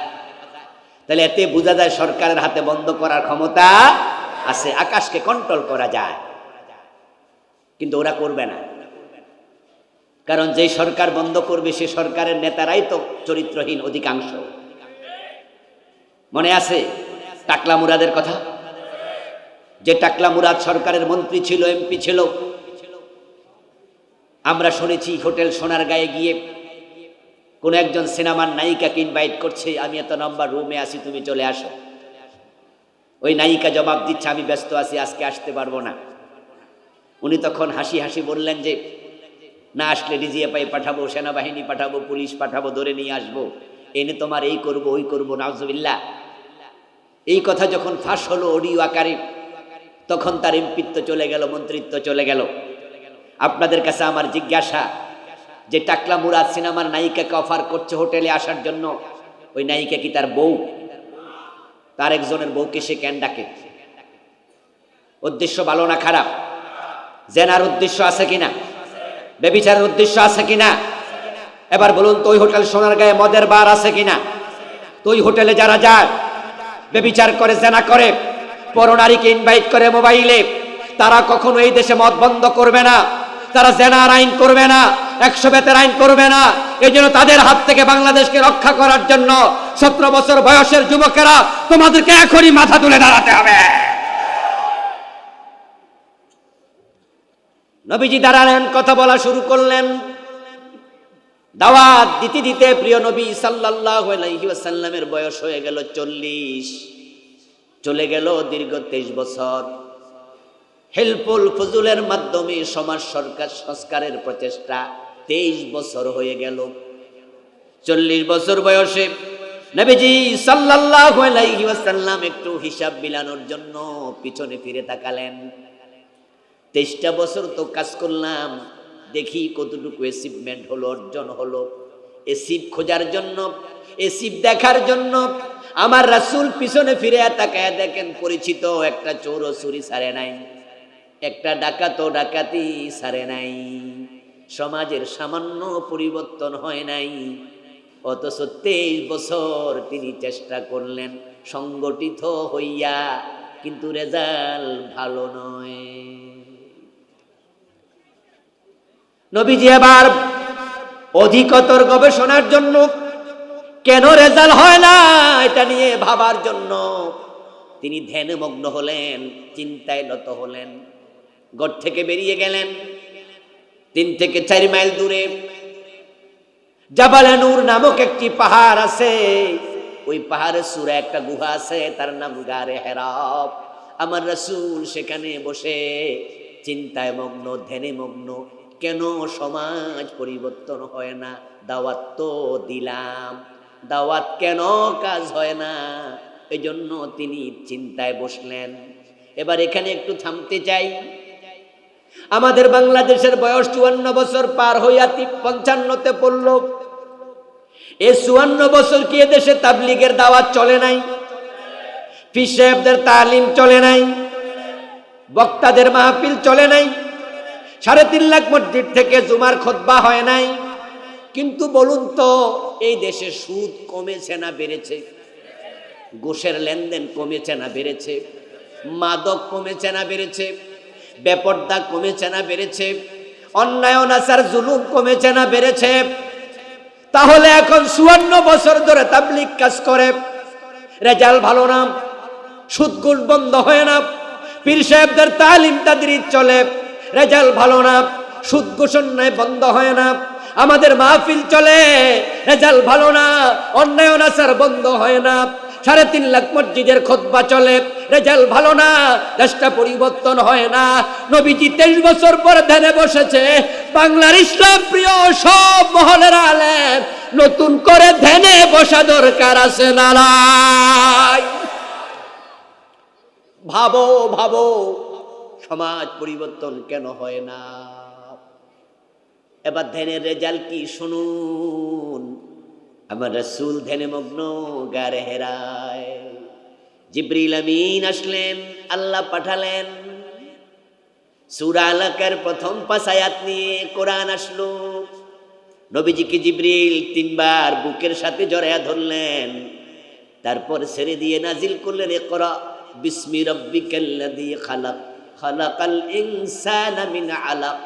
তাহলে এতে বোঝা যায় সরকারের হাতে বন্ধ করার ক্ষমতা আছে, আকাশকে কন্ট্রোল করা যায়। কিন্তু ওরা করবে না, কারণ যে সরকার বন্ধ করবে সে সরকারের নেতারাই তো চরিত্রহীন অধিকাংশ। মনে আছে টাকলা মুরাদের কথা? যে টাকলা মুরাদ সরকারের মন্ত্রী ছিল, এমপি ছিল। আমরা শুনেছি হোটেল সোনারগাঁয়ে গিয়ে কোন একজন সিনেমার নায়িকাকে ইনভাইট করছে, আমি এত নম্বর রুমে আছি, তুমি চলে আসো। ওই নায়িকা জবাব দিচ্ছে, আমি ব্যস্ত আছি, আজকে আসতে পারবো না। উনি তখন হাসি হাসি বললেন যে না আসলে ডিজিএফআই পাঠাবো, সেনাবাহিনী পাঠাবো, পুলিশ পাঠাবো, ধরে নিয়ে আসবো, এনে তোমার এই করবো ওই করবো, নাউজুবিল্লাহ। এই কথা যখন ফাঁস হলো অডিও আকারে, তখন তার এমপিত্ব চলে গেল, মন্ত্রিত্ব চলে গেল। আপনাদের কাছে আমার জিজ্ঞাসা, যে টাকলা মুরাদ সিনেমার নায়িকাকে অফার করছে হোটেলে আসার জন্য, ওই নায়িকা কি তার বউ? তার একজনের বউকে সে কেন ডাকে? উদ্দেশ্য ভালো না খারাপ? জেনার উদ্দেশ্য আছে কিনা? ব্যভিচারের উদ্দেশ্য আছে কিনা? এবার বলুন তো, ওই হোটেল সোনারগাঁয়ে মদের বার আছে কিনা? তো ওই হোটেলে যারা যায়, ব্যভিচার করে, জেনা করে, পরনারীকে ইনভাইট করে মোবাইলে, তারা কখনো এই দেশে মদ বন্ধ করবে না, তারা জেনার আইন করবে না, 100 বেতের আইন করবে না। এই জন্য তাদের হাত থেকে বাংলাদেশকে রক্ষা করার জন্য 17 বছর বয়সের যুবকেরা, তোমাদেরকে এখনই মাথা তুলে দাঁড়াতে হবে। নবীজি দাঁড়ালেন, কথা বলা শুরু করলেন। দাওয়াত দিতে দিতে প্রিয় নবী সাল্লাল্লাহু আলাইহি ওয়াসাল্লামের বয়স হয়ে গেল 40। চলে গেল দীর্ঘ 23 বছর। হেল্পফুল ফজুলের মাধ্যমে সমাজ সংস্কারের প্রচেষ্টা 23 বছর হয়ে গেল। 40 বছর বয়সে নবীজি সাল্লাল্লাহু আলাইহি ওয়াসাল্লাম একটু হিসাব মিলানোর জন্য পিছনে ফিরে তাকালেন। 23টা বছর তো কাজ করলাম, দেখি কতটুকু অ্যাচিভমেন্ট হলো, অর্জন হলো। অ্যাচিভ খোঁজার জন্য, অ্যাচিভ দেখার জন্য আমার রাসূল পিছনে ফিরে তাকায় দেখেন, পরিচিত একটা চোর চুরি ছাড়ে নাই, একটা ডাকাতও ডাকাতি ছাড়ে নাই, সমাজের সামান্য পরিবর্তন হয় নাই। অথচ 23 বছর তিনি চেষ্টা করলেন সংগঠিত হইয়া, কিন্তু রেজাল্ট ভালো নয়। নবীজি এবার অধিকতর গবেষণার জন্য, কেন রেজাল্ট হয় না এটা নিয়ে ভাবার জন্য তিনি ধ্যানে মগ্ন হলেন, চিন্তায় নত হলেন। ঘর থেকে বেরিয়ে গেলেন। 3 থেকে 4 মাইল দূরে জাবালে নূর নামক একটি পাহাড় আছে। ওই পাহাড়ের চূড়ায় একটা গুহা আছে, তার নাম গারে হেরা। আমার রাসূল সেখানে বসে চিন্তায় মগ্ন, ধ্যানে মগ্ন, কেন সমাজ পরিবর্তন হয় না? দাওয়াত তো দিলাম, দাওয়াত কেন কাজ হয় না? এই জন্য তিনি চিন্তায় বসলেন। এবার এখানে একটু থামতে চাই। আমাদের বাংলাদেশের বয়স 54 বছর পার হইয়া 55তে পড়ল। এই 54 বছর কি এদেশে তাবলীগের দাওয়াত চলে নাই? পীর সাহেবদের তালিম চলে নাই? বক্তাদের মাহফিল চলে নাই? 3.5 লাখ মসজিদ থেকে জুমার খুতবা হয় নাই? কিন্তু বলুন তো, এই দেশে সুদ কমেছে না বেড়েছে? ঘুষের লেনদেন কমেছে না বেড়েছে? মাদক কমেছে না বেড়েছে? বেপরদা কমেছে না বেড়েছে? অন্যায় অনাচার জুলুম কমেছে না বেড়েছে? তাহলে এখন 54 বছর ধরে তাবলীগ কাজ করে, রেজাল্ট ভালো না, সুদ ঘুষ বন্ধ হয় না, পীর সাহেবদের তালিম তাদরিস চলে, রেজাল্ট ভালো না, সুদ ঘুষ অন্যায় বন্ধ হয় না, আমাদের মাহফিল চলে, রেজাল্ট ভালো না, অন্যায় অনাচার বন্ধ হয় না, 3.5 লাখ মসজিদের খুতবা চলে, রেজাল্ট ভালো না, দেশটা পরিবর্তন হয় না। নবীজি 23 বছর পর ধ্যানে বসেছে। বাংলার ইসলাম প্রিয় সব মহলের আলেম নতুন করে ধ্যানে বসা দরকার আছে না নাই? ভাবো ভাবো, সমাজ পরিবর্তন কেন হয় না? এবার ধ্যানের রেজাল্ট কি শুনুন। আমার রাসূল ধ্যানে মগ্ন, গারে হেরায় জিবরিল আমিন আসলেন, আল্লাহ পাঠালেন। সূরা আলাকের প্রথম 5 আয়াত নিয়ে কোরআন আসলো। নবীজিকে জিবরিল 3 বার বুকের সাথে জড়ায়া ধরলেন, তারপর ছেড়ে দিয়ে নাজিল করলেন, ইকরা বিসমি রাব্বিকাল্লাযী খালাক, খালাকাল ইনসানা মিন আলাক,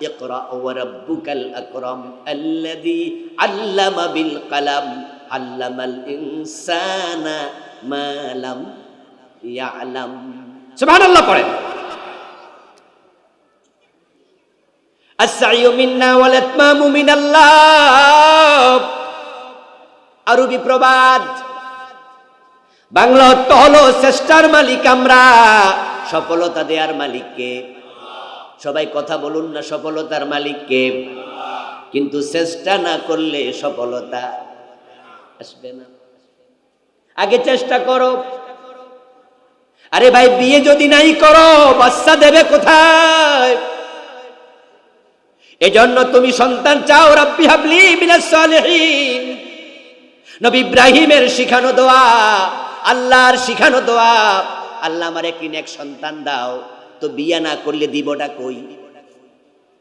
ইকরা ওয়া রাব্বুকাল আকরাম আল্লাযী আল্লামা বিল কলম, আল্লামাল ইনসানা মা লাম ইয়ালাম। সুবহানাল্লাহ পড়েন। আস-সাইয়ু মিন্না ওয়াল ইতমামু মিনাল্লাহ। আরবি প্রবাদ, বাংলা অর্থ হলো চেষ্টার মালিক আমরা, সফলতা দেওয়ার মালিক কে? সবাই কথা বলুন না, সফলতার মালিক কে? কিন্তু চেষ্টা না করলে সফলতা আসবে না। আগে চেষ্টা করো। আরে ভাই, বিয়ে যদি নাই করো, বাচ্চা দেবে কোথায়? এজন্য তুমি সন্তান চাও, রাব্বি হাবলি মিনাস সালিহিন। নবী ইব্রাহিমের শিখানো দোয়া, আল্লাহর শিখানো দোয়া, আল্লাহ আমার একটি নেক সন্তান দাও। তো বিয়া না করলে দিবটা কই?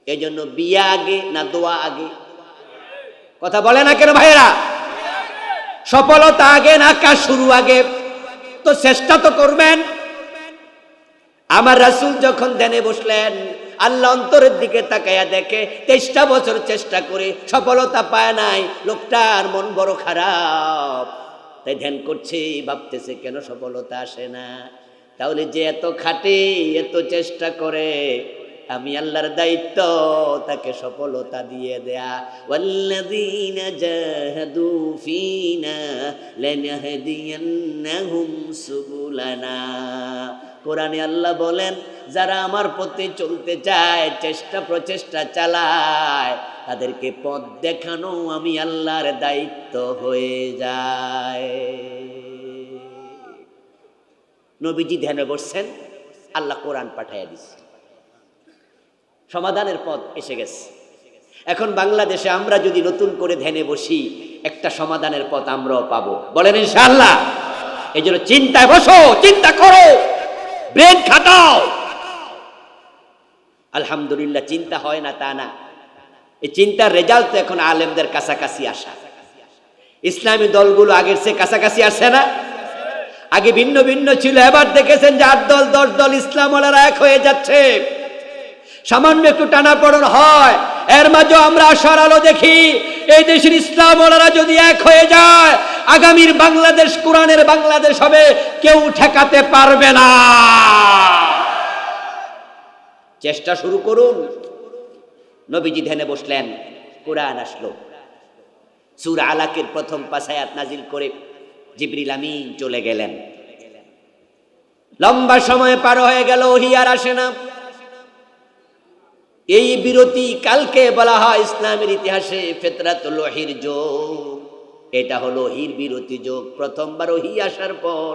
এজন্য বিয়া আগে না দোয়া আগে? কথা বলে না কেন ভাইয়েরা? সফলতা আগে না কাজ শুরু আগে? তো চেষ্টা তো করবেন। আমার রাসূল যখন ধ্যানে বসলেন, আল্লাহ অন্তরের দিকে তাকায়া দেখে 23টা বছর চেষ্টা করে সফলতা পায় নাই। লোকটার মন বড় খারাপ, তাই ধ্যান করছে, ভাবতেছে কেন সফলতা আসে না। তাহলে যে এত খাটে, এত চেষ্টা করে, আমি আল্লাহর দায়িত্ব তাকে সফলতা দিয়ে দেয়া। ওয়াল্লাযীনা জাহাদু ফীনা লানাহদিয়ান্নাহুম সুবুলানা। কোরআনে আল্লাহ বলেন, যারা আমার পথে চলতে চায়, চেষ্টা প্রচেষ্টা চালায়, তাদেরকে পথ দেখানো আমি আল্লাহর দায়িত্ব হয়ে যায়। নবীজি ধ্যানে বসছেন, আল্লাহ কোরআন পাঠাইয়া দিচ্ছে, সমাধানের পথ এসে গেছে। এখন বাংলাদেশে আমরা যদি নতুন করে ধ্যানে বসি, একটা সমাধানের পথ আমরাও পাবো, বলেন ইনশাআল্লাহ। এই জন্য চিন্তায় বসো, চিন্তা করো, ব্রেন খাটাও। আলহামদুলিল্লাহ, চিন্তা হয় না তা না, এই চিন্তার রেজাল্ট তো এখন আলেমদের কাছাকাছি আসা। ইসলামী দলগুলো আগের চেয়ে কাছাকাছি আসছে না? আগে ভিন্ন ভিন্ন ছিল, এবার দেখেছেন যে 8 দল 10 দল ইসলামওয়ালারা এক হয়ে যাচ্ছে। সামান্য একটু টানাপোড়েন হয়, এর মাঝে আমরা আশার আলো দেখি। এই দেশের ইসলামওয়ালারা যদি এক হয়ে যায়, আগামীর বাংলাদেশ কোরআনের বাংলাদেশ হবে, কেউ ঠেকাতে পারবে না। চেষ্টা শুরু করুন। নবীজি ধ্যানে বসলেন, কোরআন আসলো। সূরা আলাকের প্রথম 5 আয়াত নাজিল করে জিবরিল আমিন চলে গেলেন। লম্বা সময় পার হয়ে গেল, ওহী আর আসে না। এই বিরতি কালকে বলা হয় ইসলামের ইতিহাসে ফিতরাতুল ওহীর যুগ। এটা হলো ওহীর বিরতি যুগ। প্রথমবার ওহী আসার পর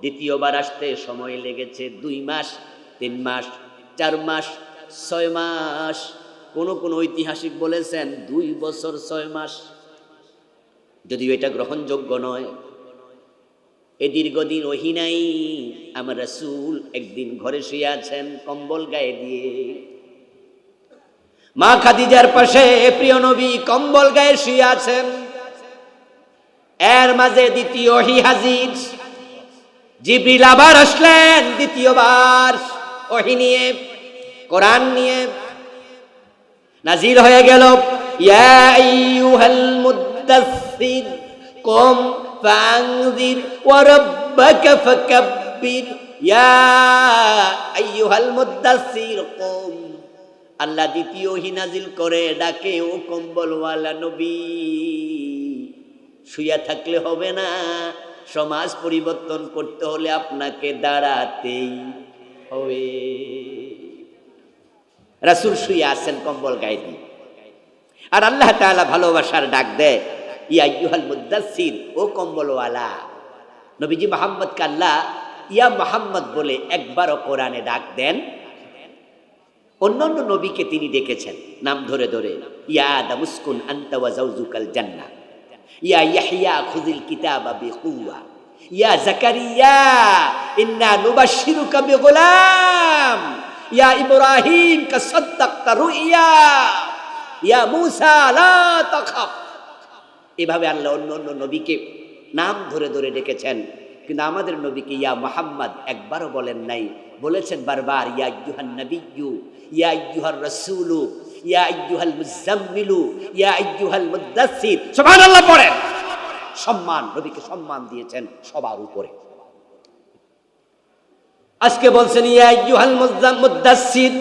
দ্বিতীয়বার আসতে সময় লেগেছে 2 মাস, 3 মাস, 4 মাস, 6 মাস, কোন কোন ঐতিহাসিক বলেছেন 2 বছর 6 মাস, যদিও এটা গ্রহণযোগ্য নয়। এই দীর্ঘদিন ওহী নাই। আমার রাসূল একদিন ঘরে শুয়ে আছেন কম্বল গায়ে দিয়ে, মা খাদিজার পাশে প্রিয় নবী কম্বল গায়ে শুয়ে আছেন। এর মাঝে দ্বিতীয় ওহী হাজির, জিবরিল আবার আসলেন দ্বিতীয়বার ওহী নিয়ে, কোরআন নিয়ে। নাজিল হয়ে গেল, ইয়া আইয়ুহাল মুদ্দাসসির কুম ফাআনযির ওয়া রাব্বাকা ফাকাব্বির, ইয়া আইয়ুহাল মুদ্দাসসির কুম। আল্লাহ দ্বিতীয় ওহী নাজিল করে ডাকে, ও কম্বলওয়ালা নবী, শুয়ে থাকলে হবে না, সমাজ পরিবর্তন করতে হলে আপনাকে দাঁড়াতেই হবে। রাসূল শুয়ে আছেন কম্বল গায়ে দিয়ে, আর আল্লাহ তাআলা ভালোবাসার ডাক দেয়, ইয়া আইয়ুহাল মুদ্দাসসির, ও কম্বলওয়ালা। নবীজি মুহাম্মদকে আল্লাহ ইয়া মুহাম্মদ বলে একবারও কোরআনে ডাক দেন। অন্যান্য নবীকে তিনি ডেকেছেন নাম ধরে ধরে, ইয়া আদম উসকুন আনতা ওয়া যাওজুকাল জান্নাহ, ইয়া ইয়াহইয়া খুযিল কিতাবা বিকুওয়া, ইয়া যাকারিয়া ইন্না নুবাশশিরুকা বিগুলাম, ইয়া ইব্রাহিম কা সাদ্দাকতা রুইয়া, ইয়া মূসা লা তাখাফ। এভাবে আল্লাহ অন্য নবীকে নাম ধরে ধরে ডেকেছেন, কিন্তু আমাদের নবীকে ইয়া মুহাম্মদ একবারও বলেন নাই। বলেছেন বারবার, ইয়া আইয়ুহান নাবিয়্যু, ইয়া আইয়ুহার রাসূলু, ইয়া আইয়ুহাল মুযাম্মিলু, ইয়া আইয়ুহাল মুদ্দাসসির। সুবহানাল্লাহ পড়েন। সম্মান, নবীকে সম্মান দিয়েছেন সবার উপরে। আজকে বলছেন, ইয়া আইয়ুহাল মুদ্দাসসির,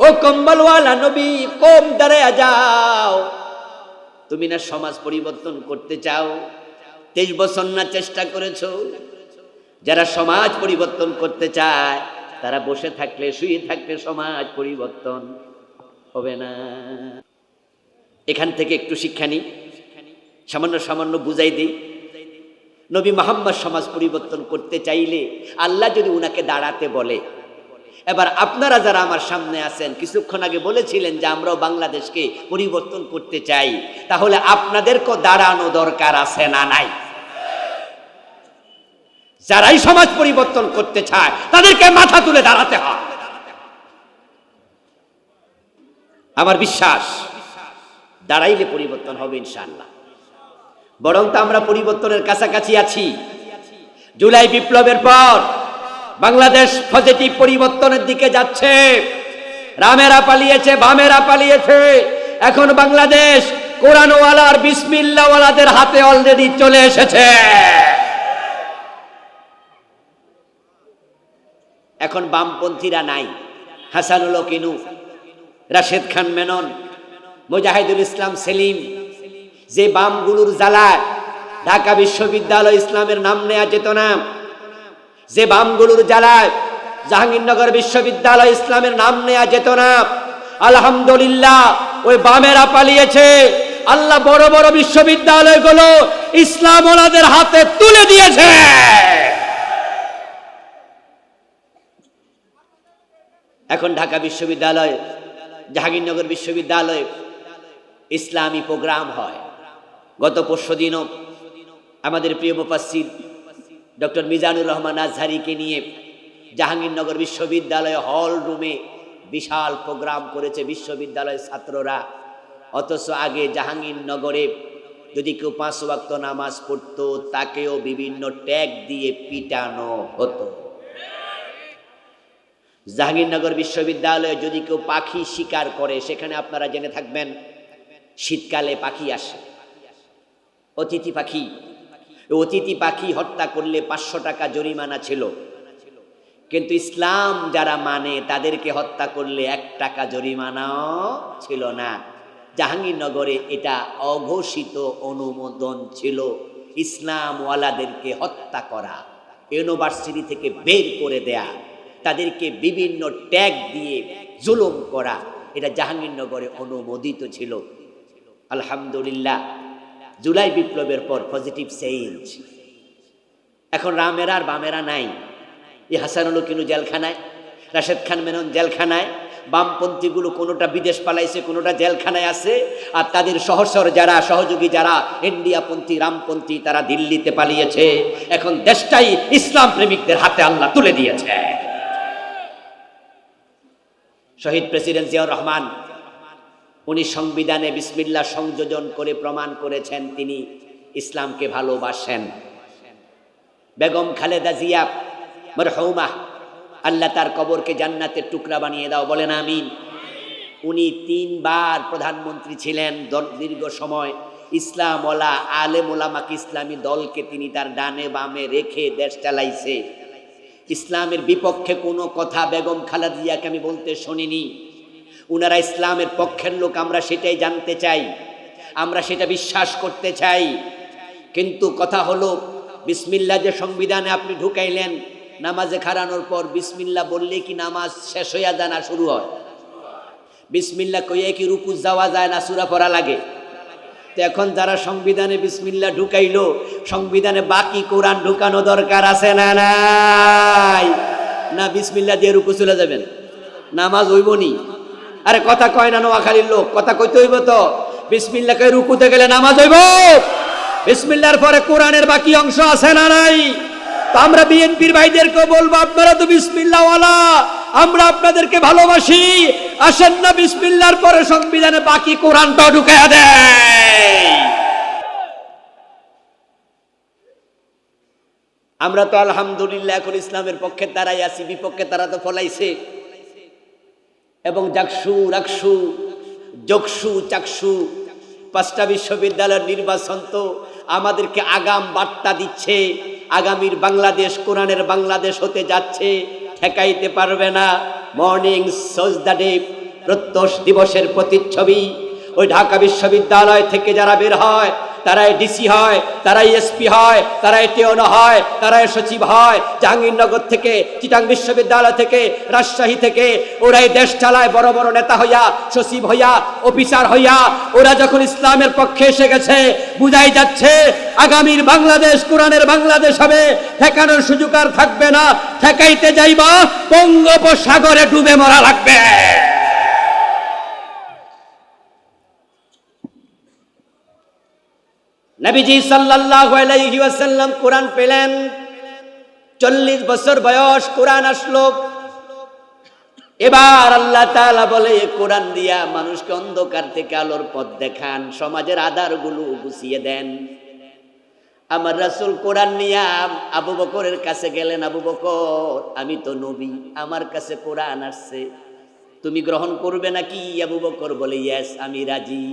ও কম্বলওয়ালা নবী, কম দাঁড়ায়া যাও। তুমি না সমাজ পরিবর্তন করতে চাও? 23 বছর না চেষ্টা করেছো? যারা সমাজ পরিবর্তন করতে চায় তারা বসে থাকলে, শুয়ে থাকলে সমাজ পরিবর্তন হবে না। এখান থেকে একটু শিক্ষা নিই, সামান্য সামান্য বুঝাই দিই। নবী মুহাম্মদ সমাজ পরিবর্তন করতে চাইলে আল্লাহ যদি উনাকে দাঁড়াতে বলে, এবার আপনারা যারা আমার সামনে আছেন কিছুক্ষণ আগে বলেছিলেন যে আমরাও বাংলাদেশকে পরিবর্তন করতে চাই, তাহলে আপনাদেরকেও দাঁড়ানো দরকার আছে না নাই? যারাই সমাজ পরিবর্তন করতে চায় তাদেরকে মাথা তুলে দাঁড়াতে হয়। আমার বিশ্বাস দাঁড়াইলে পরিবর্তন হবে ইনশাআল্লাহ। বরং তো আমরা পরিবর্তনের কাছাকাছি আছি। জুলাই বিপ্লবের পর বাংলাদেশ পজিটিভ পরিবর্তনের দিকে যাচ্ছে। রামেরা পালিয়েছে, বামেরা পালিয়েছে, এখন বাংলাদেশ কোরআনওয়ালার বিসমিল্লাহওয়ালাদের হাতে অলরেডি চলে এসেছে। এখন বামপন্থীরা নাই। হাসানুল কিনু, রাশেদ খান মেনন, মুজাহিদুল ইসলাম সেলিম, যে বামগুলোর জ্বালায় ঢাকা বিশ্ববিদ্যালয় ইসলামের নাম নেওয়া যেত না, যে বামগুলোর জ্বালায় জাহাঙ্গীরনগর বিশ্ববিদ্যালয় ইসলামের নাম নেওয়া যেত না, আলহামদুলিল্লাহ ওই বামেরা পালিয়েছে। আল্লাহ বড় বড় বিশ্ববিদ্যালয়গুলো ইসলাম ওলাদের হাতে তুলে দিয়েছে। এখন ঢাকা বিশ্ববিদ্যালয়, জাহাঙ্গীরনগর বিশ্ববিদ্যালয়ে ইসলামী প্রোগ্রাম হয়। গত পরশুদিনও আমাদের প্রিয় মুফাসসির ডক্টর মিজানুর রহমান আজহারিকে নিয়ে জাহাঙ্গীরনগর বিশ্ববিদ্যালয় হল রুমে বিশাল প্রোগ্রাম করেছে বিশ্ববিদ্যালয়ের ছাত্ররা। অথচ আগে জাহাঙ্গীরনগরে যদি কেউ 5 ওয়াক্ত নামাজ পড়তো তাকেও বিভিন্ন ট্যাগ দিয়ে পিটানো হতো। জাহাঙ্গীরনগর বিশ্ববিদ্যালয়ে যদি কেউ পাখি শিকার করে, সেখানে আপনারা জেনে থাকবেন শীতকালে পাখি আসে, অতিথি পাখি। অতিথি পাখি হত্যা করলে 500 টাকা জরিমানা ছিল, কিন্তু ইসলাম যারা মানে তাদেরকে হত্যা করলে 1 টাকা জরিমানাও ছিল না। জাহাঙ্গীরনগরে এটা অঘোষিত অনুমোদন ছিল ইসলামওয়ালাদেরকে হত্যা করা, ইউনিভার্সিটি থেকে বের করে দেয়া, তাদেরকে বিভিন্ন ট্যাগ দিয়ে জুলুম করা, এটা জাহাঙ্গীরনগরে অনুমোদিত ছিল। আলহামদুলিল্লাহ জুলাই বিপ্লবের পর পজিটিভ চেঞ্জ। এখন রামেরা আর বামেরা নাই। এই হাসানুল কিনু জেলখানায়, রাশেদ খান মেনন জেলখানায়, বামপন্থীগুলো কোনোটা বিদেশ পালাইছে, কোনোটা জেলখানায় আছে, আর তাদের সহচর যারা, সহযোগী যারা ইন্ডিয়াপন্থী, রামপন্থী, তারা দিল্লিতে পালিয়েছে। এখন দেশটাই ইসলাম প্রেমিকদের হাতে আল্লাহ তুলে দিয়েছে। শহীদ প্রেসিডেন্ট জিয়াউর রহমান, উনি সংবিধানে বিসমিল্লাহ সংযোজন করে প্রমাণ করেছেন তিনি ইসলামকে ভালোবাসেন। বেগম খালেদা জিয়া মরহুমা, আল্লাহ তার কবরকে জান্নাতের টুকরা বানিয়ে দাও, বলেন আমিন। উনি 3 বার প্রধানমন্ত্রী ছিলেন দীর্ঘ সময়। ইসলামওয়ালা আলেম ওলামাকে, ইসলামী দলকে তিনি তার ডানে বামে রেখে দেশ চালাইছে। ইসলামের বিপক্ষে কোনো কথা বেগম খালেদা জিয়াকে আমি বলতে শুনিনি। উনারা ইসলামের পক্ষের লোক, আমরা সেটাই জানতে চাই, আমরা সেটা বিশ্বাস করতে চাই। কিন্তু কথা হলো, বিসমিল্লাহ যে সংবিধানে আপনি ঢুকাইলেন, নামাজে খাড়ানোর পর বিসমিল্লাহ বললে কি নামাজ শেষ হইয়া যায় না শুরু হয়? বিসমিল্লাহ কইয়া কি রুকু যাওয়া যায় না সূরা পড়া লাগে? তো এখন যারা সংবিধানে বিসমিল্লাহ ঢুকাইলো, সংবিধানে বাকি কোরআন ঢুকানো দরকার আছে না নাই? না বিসমিল্লাহ দিয়ে রুকু চলে যাবেন, নামাজ হইবনি? আরে কথা কয় না নোয়াখালীর লোক, কথা কইতে হইব তো। বিসমিল্লাহ কই রুকুতে গেলে নামাজ হইব? বিসমিল্লাহর পরে কোরআনের বাকি অংশ আছে না নাই? তো আমরা বিএনপির ভাইদেরকে বলবো, আপনারা তো বিসমিল্লাহ ওয়ালা, আমরা আপনাদেরকে ভালোবাসি, আসেন না বিসমিল্লাহর পরে সংবিধানে বাকি কোরআনটা ঢুকায়া দেয়। আমরা তো আলহামদুলিল্লাহ এখন ইসলামের পক্ষে তারাই আছি, বিপক্ষে তারা তো ফলাইছে। এবং জাকসু, রাকসু, জকসু, চাকসু 5টা বিশ্ববিদ্যালয়ের নির্বাচন তো আমাদেরকে আগাম বার্তা দিচ্ছে, আগামীর বাংলাদেশ কোরআনের বাংলাদেশ হতে যাচ্ছে, ঠেকাইতে পারবে না। মর্নিং সজদা ডে, প্রত্যহ দিবসের প্রতিচ্ছবি। ওই ঢাকা বিশ্ববিদ্যালয় থেকে যারা বের হয়, তারাই ডিসি হয়, তারাই এসপি হয়, তারাই টিওনো হয়, তারাই সচিব হয়। জাহাঙ্গীরনগর থেকে, চিটাং বিশ্ববিদ্যালয় থেকে, রাজশাহী থেকে ওরাই দেশ চালায়, বড় বড় নেতা হইয়া, সচিব হইয়া, অফিসার হইয়া। ওরা যখন ইসলামের পক্ষে এসে গেছে, বুঝাই যাচ্ছে আগামীর বাংলাদেশ কোরআনের বাংলাদেশ হবে, ঠেকানোর সুযোগ আর থাকবে না। ঠেকাইতে যাইবা বঙ্গোপসাগরে ডুবে মরা লাগবে। নবীজি সাল্লাল্লাহু আলাইহি ওয়াসাল্লাম কোরআন পেলেন, 40 বছর বয়স কোরআন আসলো। এবার আল্লাহ তাআলা বলে, কোরআন দিয়া মানুষকে অন্ধকার থেকে আলোর পথ দেখান, সমাজের আধারগুলো গুছিয়ে দেন। আমার রাসূল কোরআন নিয়া আবু বকরের কাছে গেলেন, আবু বকর, আমি তো নবী, আমার কাছে কোরআন আসছে, তুমি গ্রহণ করবে নাকি? আবু বকর বলে, ইয়েস, আমি রাজি।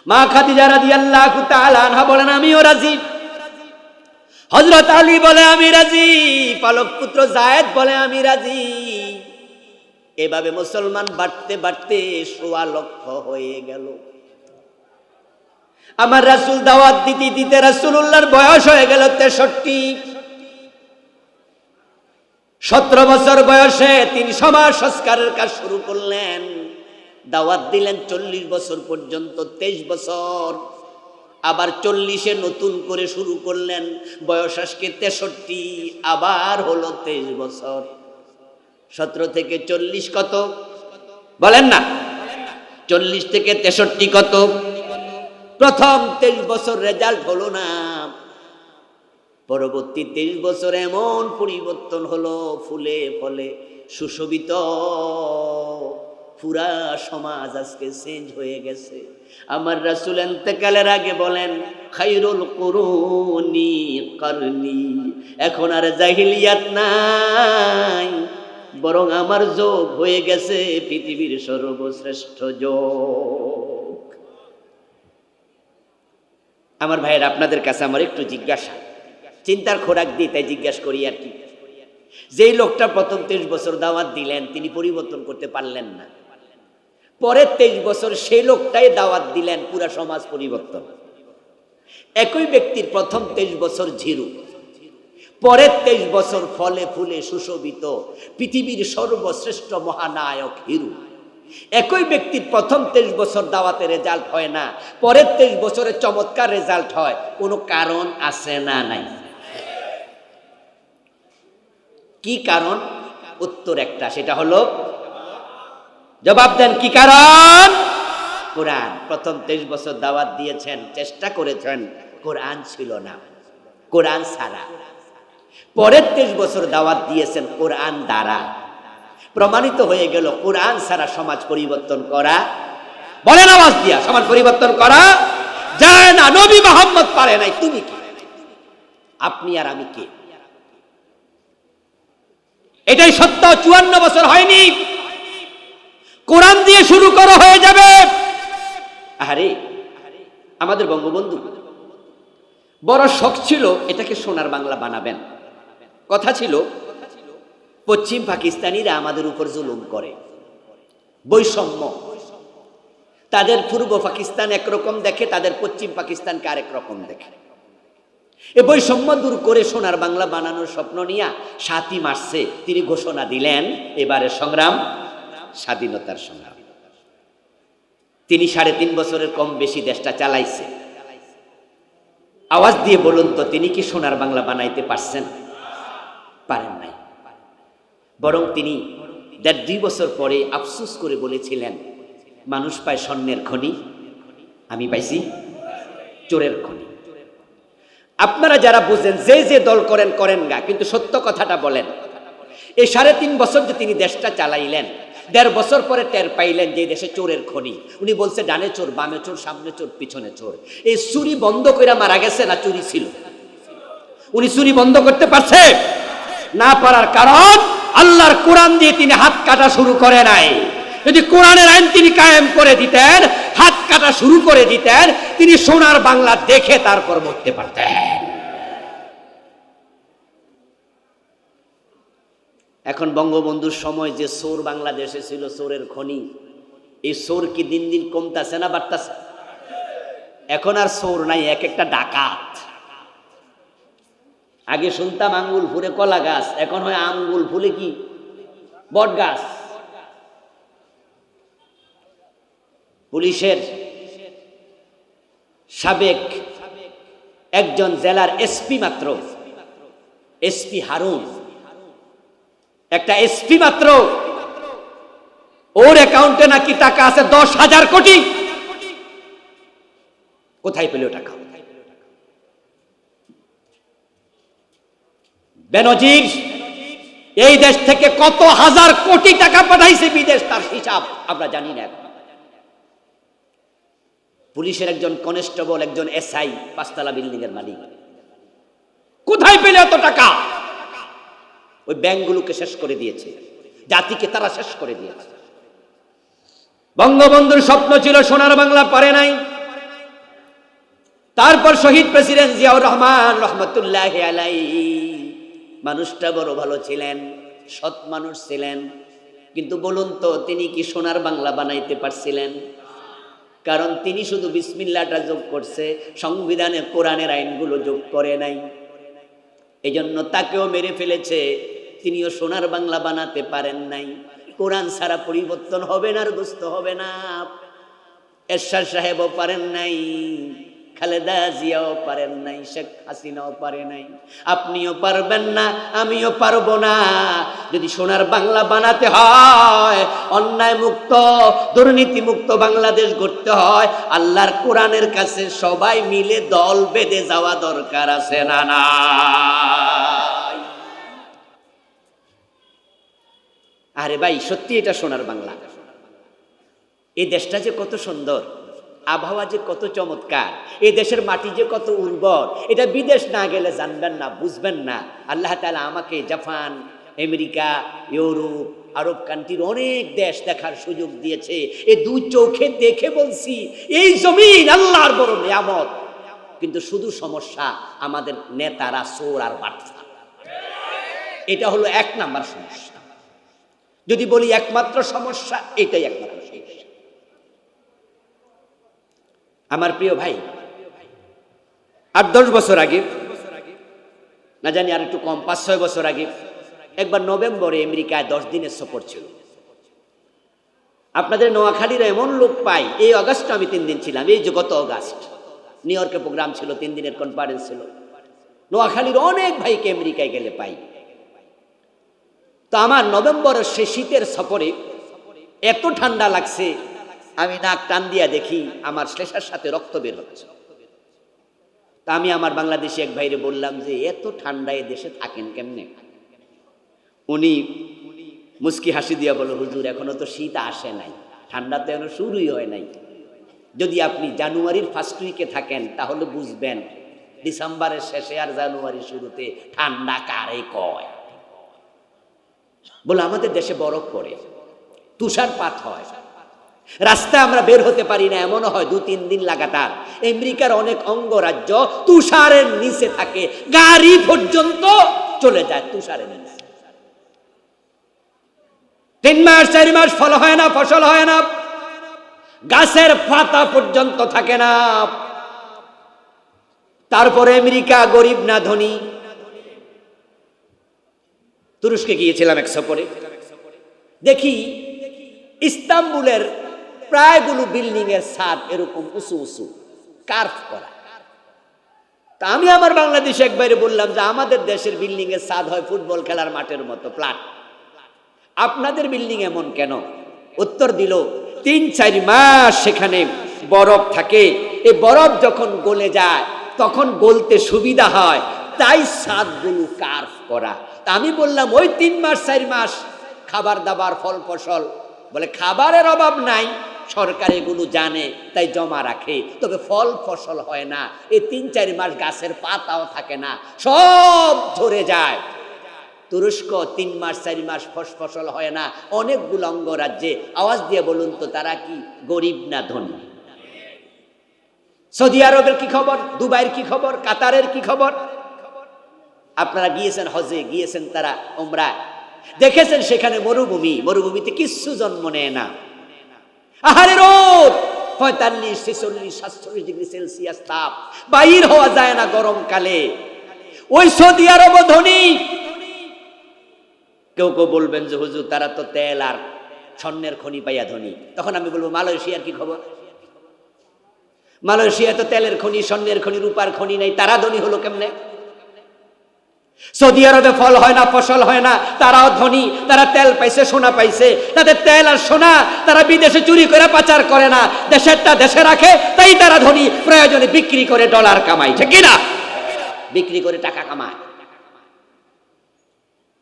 মা খাদিজা রাদিয়াল্লাহু তাআলা আনহা বলেন, আমিও রাজি। হযরত আলী বলে, আমি রাজি। পালক পুত্র যায়েদ বলে, আমি রাজি। এভাবে মুসলমান বাড়তে বাড়তে 1.25 লক্ষ হয়ে গেল। আমার রাসূল দাওয়াত দিতে দিতে রাসূলুল্লাহর বয়স হয়ে গেল 63। 17 বছর বয়সে তিনি সমাজ সংস্কারের কাজ শুরু করলেন। দাওয়াত দিলেন 40 বছর পর্যন্ত, 23 বছর। আবার 40-এ নতুন করে শুরু করলেন, বয়স আজকে 63, আবার হলো 23 বছর। 17 থেকে 40 কত বলেন না? 40 থেকে 63 কত? প্রথম 23 বছর রেজাল্ট হলো না, পরবর্তী 23 বছর এমন পরিবর্তন হলো, ফুলে ফলে সুশোভিত পুরা সমাজ আজকে চেঞ্জ হয়ে গেছে। আমার রাসূল ইন্তেকালের আগে বলেন, খায়রুল কুরুনি করনি। এখন আর জাহিলিয়াত নাই, বরং আমার যুগ হয়ে গেছে পৃথিবীর সর্বশ্রেষ্ঠ যুগ। আমার ভাইয়ের, আপনাদের কাছে আমার একটু জিজ্ঞাসা, চিন্তার খোরাক দিই তাই জিজ্ঞাসা করি আর কি। যেই লোকটা প্রথম 23 বছর দাওয়াত দিলেন, তিনি পরিবর্তন করতে পারলেন না। পরের 23 বছর সেই লোকটাই দাওয়াত দিলেন, পুরা সমাজ পরিবর্তন। একই ব্যক্তির প্রথম 23 বছর জিরো, পরের 23 বছর ফলে ফুলে সুশোভিত পৃথিবীর সর্বশ্রেষ্ঠ মহানায়ক হিরো। একই ব্যক্তির প্রথম 23 বছর দাওয়াতে রেজাল্ট হয় না, পরের 23 বছরে চমৎকার রেজাল্ট হয়। কোনো কারণ আছে না নাই? কি কারণ? উত্তর একটা, সেটা হলো, জবাব দেন কি কারণ? কোরআন। প্রথম 23 বছর দাওয়াত দিয়েছেন, চেষ্টা করেছেন, কোরআন ছিল না, কোরআন ছাড়া। পরের 23 বছর দাওয়াত দিয়েছেন কোরআন দ্বারা। প্রমাণিত হয়ে গেল কোরআন ছাড়া সমাজ পরিবর্তন করা, বলেন আওয়াজ দিয়া, সমাজ পরিবর্তন করা যায় না। নবী মুহাম্মদ পারে নাই, তুমি কি, আপনি আর আমি কে? এটাই সত্য। 54 বছর হয়নি, কোরআন দিয়ে শুরু করা হয়ে যাবে। আরে আমাদের বঙ্গবন্ধু বড় শখ ছিল এটাকে সোনার বাংলা বানাবেন। কথা ছিল পশ্চিম পাকিস্তানিরা আমাদের উপর জুলুম করে, বৈষম্য। তাদের পূর্ব পাকিস্তান একরকম দেখে, তাদের পশ্চিম পাকিস্তানকে আরেক রকম দেখে। এই বৈষম্য দূর করে সোনার বাংলা বানানোর স্বপ্ন নিয়ে 7ই মার্চে তিনি ঘোষণা দিলেন এবারের সংগ্রাম স্বাধীনতার সংগ্রাম। তিনি 3.5 বছরের কম বেশি দেশটা চালাইছে। আওয়াজ দিয়ে বলুন তো, তিনি কি সোনার বাংলা বানাইতে পারছেন? পারেন নাই। বরং তিনি 1.5-2 বছর পরে আফসোস করে বলেছিলেন, মানুষ পায় স্বর্ণের খনি, আমি পাইছি চোরের খনি। আপনারা যারা বুঝেন, যে যে দল করেন করেন গা, কিন্তু সত্য কথাটা বলেন। এই 3.5 বছর যে তিনি দেশটা চালাইলেন, 1.5 বছর পরে টের পাইলেন যে দেশে চোরের খনি। উনি বলছে ডানে চোর, বামে চোর, সামনে চোর, পিছনে চোর। এই চুরি বন্ধ করে মারা গেছে না চুরি ছিল? উনি চুরি বন্ধ করতে পারছে না? পারার কারণ আল্লাহর কোরআন দিয়ে তিনি হাত কাটা শুরু করে নাই। যদি কোরআনের আইন তিনি কায়েম করে দিতেন, হাত কাটা শুরু করে দিতেন, তিনি সোনার বাংলা দেখে তারপর মরতে পারতেন। এখন বঙ্গবন্ধুর সময় যে চোর বাংলাদেশে ছিল, চোরের খনি, এই চোর কি দিন দিন কমতাছে না বাড়তাছে? এখন আর চোর নাই, এক একটা ডাকাত। আগে শুনতাম আঙ্গুল ফুলে কলা গাছ, এখন হয় আঙ্গুল ফুলে কি বট গাছ। পুলিশের সাবেক একজন জেলার এসপি মাত্র, এসপি হারুন, একটা এসপি মাত্র, ওর অ্যাকাউন্টে নাকি টাকা আছে 10,000 কোটি। কোথায় পেল টাকা? বেনজির এই দেশ থেকে কত হাজার কোটি টাকা পাঠাইছে বিদেশ, তার হিসাব আমরা জানি না। পুলিশের একজন কনস্টেবল, একজন এসআই, 5তলা বিল্ডিং এর মালিক, কোথায় পেলে এত টাকা? ওই ব্যাংকগুলোকে শেষ করে দিয়েছে, জাতিকে তারা শেষ করে দিয়েছে। বঙ্গবন্ধুর স্বপ্ন ছিল সোনার বাংলা, পারে নাই। তারপর শহীদ প্রেসিডেন্ট জিয়াউর রহমান রহমতুল্লাহি আলাইহি, মানুষটা বড় ভালো ছিলেন, সৎ মানুষ ছিলেন, কিন্তু বলুন তো তিনি কি সোনার বাংলা বানাইতে পারছিলেন? কারণ তিনি শুধু বিসমিল্লাহটা যোগ করছে, সংবিধানে কোরআনের আইনগুলো যোগ করে নাই। এজন্য তাকেও মেরে ফেলেছে, তিনিও সোনার বাংলা বানাতে পারেন নাই। কোরআন ছাড়া পরিবর্তন হবে না, আর দুস্থ হবে না। এরশাদ সাহেবও পারেন নাই, খালেদা জিয়াও পারেন নাই, শেখ হাসিনাও পারে নাই, আপনিও পারবেন না, আমিও পারবো না। যদি সোনার বাংলা বানাতে হয়, অন্যায় মুক্ত, দুর্নীতি মুক্ত বাংলাদেশ গড়তে হয়, আল্লাহর কোরআনের কাছে সবাই মিলে দল বেঁধে যাওয়া দরকার আছে না? না, আরে ভাই সত্যি এটা সোনার বাংলা। এই দেশটা যে কত সুন্দর, আবহাওয়া যে কত চমৎকার, এই দেশের মাটি যে কত উর্বর, এটা বিদেশ না গেলে জানবেন না, বুঝবেন না। আল্লাহ তাআলা আমাকে জাপান, আমেরিকা, ইউরোপ, আরব কান্ট্রির অনেক দেশ দেখার সুযোগ দিয়েছে। এই দুই চোখে দেখে বলছি, এই জমিন আল্লাহর বড় নিয়ামত। কিন্তু শুধু সমস্যা আমাদের নেতারা চোর আর বাটফা। এটা হলো 1 নাম্বার সমস্যা। যদি বলি একমাত্র সমস্যা, এটাই একমাত্র সমস্যা। আমার প্রিয় ভাই, 8-10 বছর আগে, না জানি আর একটু কম, 5-6 বছর আগে, একবার নভেম্বরে আমেরিকায় 10 দিনের সফর ছিল। আপনাদের নোয়াখালীর এমন লোক পাই, এই অগাস্টে আমি 3 দিন ছিলাম, এই যে গত অগাস্ট নিউ ইয়র্কে প্রোগ্রাম ছিল, 3 দিনের কনফারেন্স ছিল। নোয়াখালীর অনেক ভাইকে আমেরিকায় গেলে পাই। তো আমার নভেম্বরের সে শীতের সফরে এত ঠান্ডা লাগছে, আমি নাক টান দিয়া দেখি আমার শ্লেষার সাথে রক্ত বের হচ্ছে। তা আমি আমার বাংলাদেশি এক ভাইরে বললাম যে এত ঠান্ডায় দেশে থাকেন কেমনে? উনি মুস্কি হাসি দিয়া বলো, হুজুর এখনো তো শীত আসে নাই, ঠান্ডা তো এখনো শুরুই হয় নাই। যদি আপনি জানুয়ারির ফার্স্ট উইকে থাকেন তাহলে বুঝবেন ডিসেম্বরের শেষে আর জানুয়ারির শুরুতে ঠান্ডা কারে কয়। বলে আমাদের দেশে বরফ পড়ে, তুষারপাত হয়, রাস্তায় আমরা বের হতে পারি না, এমনও হয় 2-3 দিন লাগাতার। আমেরিকার অনেক অঙ্গরাজ্য তুষারের নিচে থাকে, গাড়ি পর্যন্ত চলে যায় তুষারের নিচে। 3 মাস 4 মাস ফল হয় না, ফসল হয় না, গাছের পাতা পর্যন্ত থাকে না। তারপরে আমেরিকা গরিব না ধনী। তুরস্কে গিয়েছিলাম এক সফরে, দেখি ইস্তাম্বুলের প্রায়গুলো বিল্ডিং এর ছাদ এরকম উঁচু উঁচু কার্ভ করা। তা আমি আমার বাংলাদেশে একবারে বললাম যে আমাদের দেশের বিল্ডিং এর ছাদ হয় ফুটবল খেলার মাঠের মতো ফ্ল্যাট, আপনাদের বিল্ডিং এমন কেন? উত্তর দিল 3-4 মাস সেখানে বরফ থাকে, এই বরফ যখন গলে যায় তখন গলতে সুবিধা হয়, তাই ছাদগুলো কার্ভ করা। তা আমি বললাম ওই 3 মাস 4 মাস খাবার দাবার ফল ফসল, বলে খাবারের অভাব নাই, সরকার এগুলো জানে তাই জমা রাখে, তবে ফল ফসল হয় না। এই 3-4 মাস গাছের পাতাও থাকে না, সব ঝরে যায়। তুরস্ক 3 মাস 4 মাস ফসল হয় না, অনেকগুলো অঙ্গরাজ্যে। আওয়াজ দিয়ে বলুন তো তারা কি গরিব না ধনী? সৌদি আরবের কি খবর, দুবাইয়ের কি খবর, কাতারের কি খবর? আপনারা গিয়েছেন হজে, গিয়েছেন তারা উমরা, দেখেছেন সেখানে মরুভূমি, মরুভূমিতে কিচ্ছু জন্ম নেয় না। আহারে রোদ 45, 46, 47 ডিগ্রি সেলসিয়াস তাপ, বাইর হওয়া যায় না গরমকালে। ওই সৌদি আরব ধনী। কেউ কেউ বলবেন যে হুজুর তারা তো তেল আর স্বর্ণের খনি পাইয়া ধনী। তখন আমি বলবো মালয়েশিয়ার কি খবর? মালয়েশিয়া তো তেলের খনি, স্বর্ণের খনি, রূপার খনি নাই, তারা ধনী হলো কেমনে? সৌদি আরবে ফল হয় না, ফসল হয় না, তারাও ধনী, তারা তেল পাইছে, সোনা পাইছে। তাদের তেল আর সোনা তারা বিদেশে চুরি করে পাচার করে না, দেশেরটা দেশে রাখে, তাই তারা ধনী। প্রয়োজনে বিক্রি করে ডলার কামায়, ঠিক না? বিক্রি করে টাকা কামায়।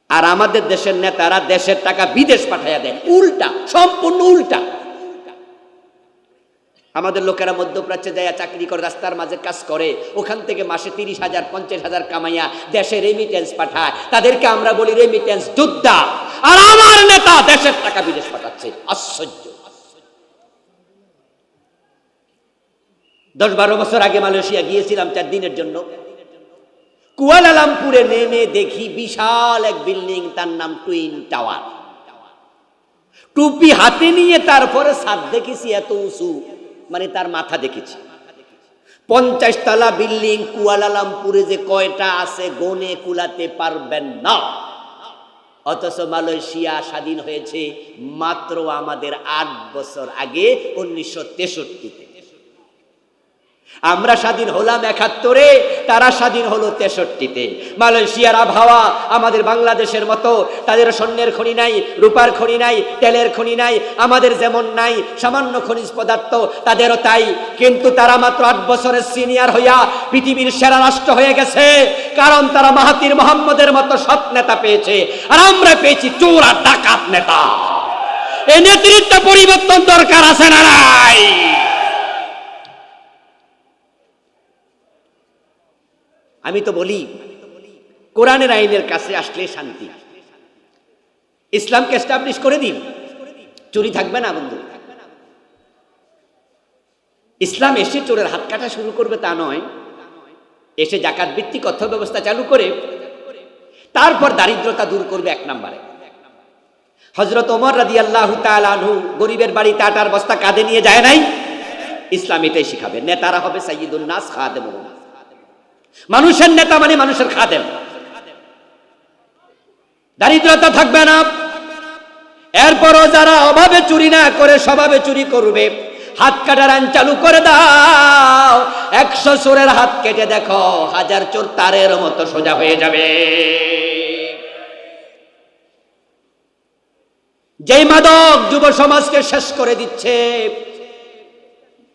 আর আমাদের দেশের নেতারা দেশের টাকা বিদেশ পাঠাইয়া দেয়, উল্টা, সম্পূর্ণ উল্টা। আমাদের লোকেরা মধ্যপ্রাচ্যে যায় চাকরি করে, রাস্তার মাঝে কাজ করে, ওখান থেকে মাসে 30,000 50,000 কামাইয়া দেশে রেমিটেন্স পাঠায়। তাদেরকে আমরা বলি রেমিটেন্স যোদ্ধা। আর আমার নেতা দেশের টাকা বিদেশ পাঠাচ্ছে, আশ্চর্য। 10-12 বছর আগে মালয়েশিয়া গিয়েছিলাম 4 দিনের জন্য। কুয়ালালামপুরে নেমে দেখি বিশাল এক বিল্ডিং, তার নাম টুইন টাওয়ার। টুপি হাতে নিয়ে তারপরে ছাদ দেখেছি এত উঁচু, মানে তার মাথা দেখেছি। 50 তলা বিল্ডিং কুয়ালালামপুরে যে কয়টা আছে গনে কুলাতে পারবেন না। অথচ মালয়েশিয়া স্বাধীন হয়েছে মাত্র আমাদের 8 বছর আগে, 1963-তে। আমরা স্বাধীন হলাম 71-এ, তারা স্বাধীন হলো 63-তে। মালয়েশিয়ার আবহাওয়া আমাদের বাংলাদেশের মতো, তাদের স্বর্ণের খনি নাই, রূপার খনি নাই, তেলের খনি নাই, আমাদের যেমন নাই সামান্য খনিজ পদার্থ, তাদেরও তাই। কিন্তু তারা মাত্র 8 বছরের সিনিয়র হইয়া পৃথিবীর সেরা রাষ্ট্র হয়ে গেছে, কারণ তারা মাহাতির মোহাম্মদের মতো সৎ নেতা পেয়েছে, আর আমরা পেয়েছি চোর আর ডাকাত নেতা। এই নেতৃত্ব পরিবর্তন দরকার আছে না নাই? আমি তো বলি কোরআনের আইনের কাছে আসলে শান্তি। ইসলামকে এস্টাবলিশ করে দিন, চুরি থাকবে না বন্ধু। ইসলাম এসে চোরের হাত কাটা শুরু করবে তা নয়, এসে জাকাত ভিত্তিক অর্থ ব্যবস্থা চালু করে তারপর দারিদ্রতা দূর করবে 1 নম্বরে। হযরত ওমর রাদিয়াল্লাহু তাআলা আনহু গরিবের বাড়িতে আটার বস্তা কাঁধে নিয়ে যায় নাই? ইসলাম এটাই শিখাবে। নেতারা হবে সাইয়্যিদুন নাস খাদেমুহুম, মানুষের নেতা মানে মানুষের খাদেম। দারিদ্রতা থাকবে না। এরপরও যারা অভাবে চুরি না করে স্বভাবে চুরি করবে, হাত কাটার আইন চালু করে দাও। 100 চোরের হাত কেটে দেখো, 1000 চোর তারের মতো সোজা হয়ে যাবে। যেই মাদক যুব সমাজকে শেষ করে দিচ্ছে,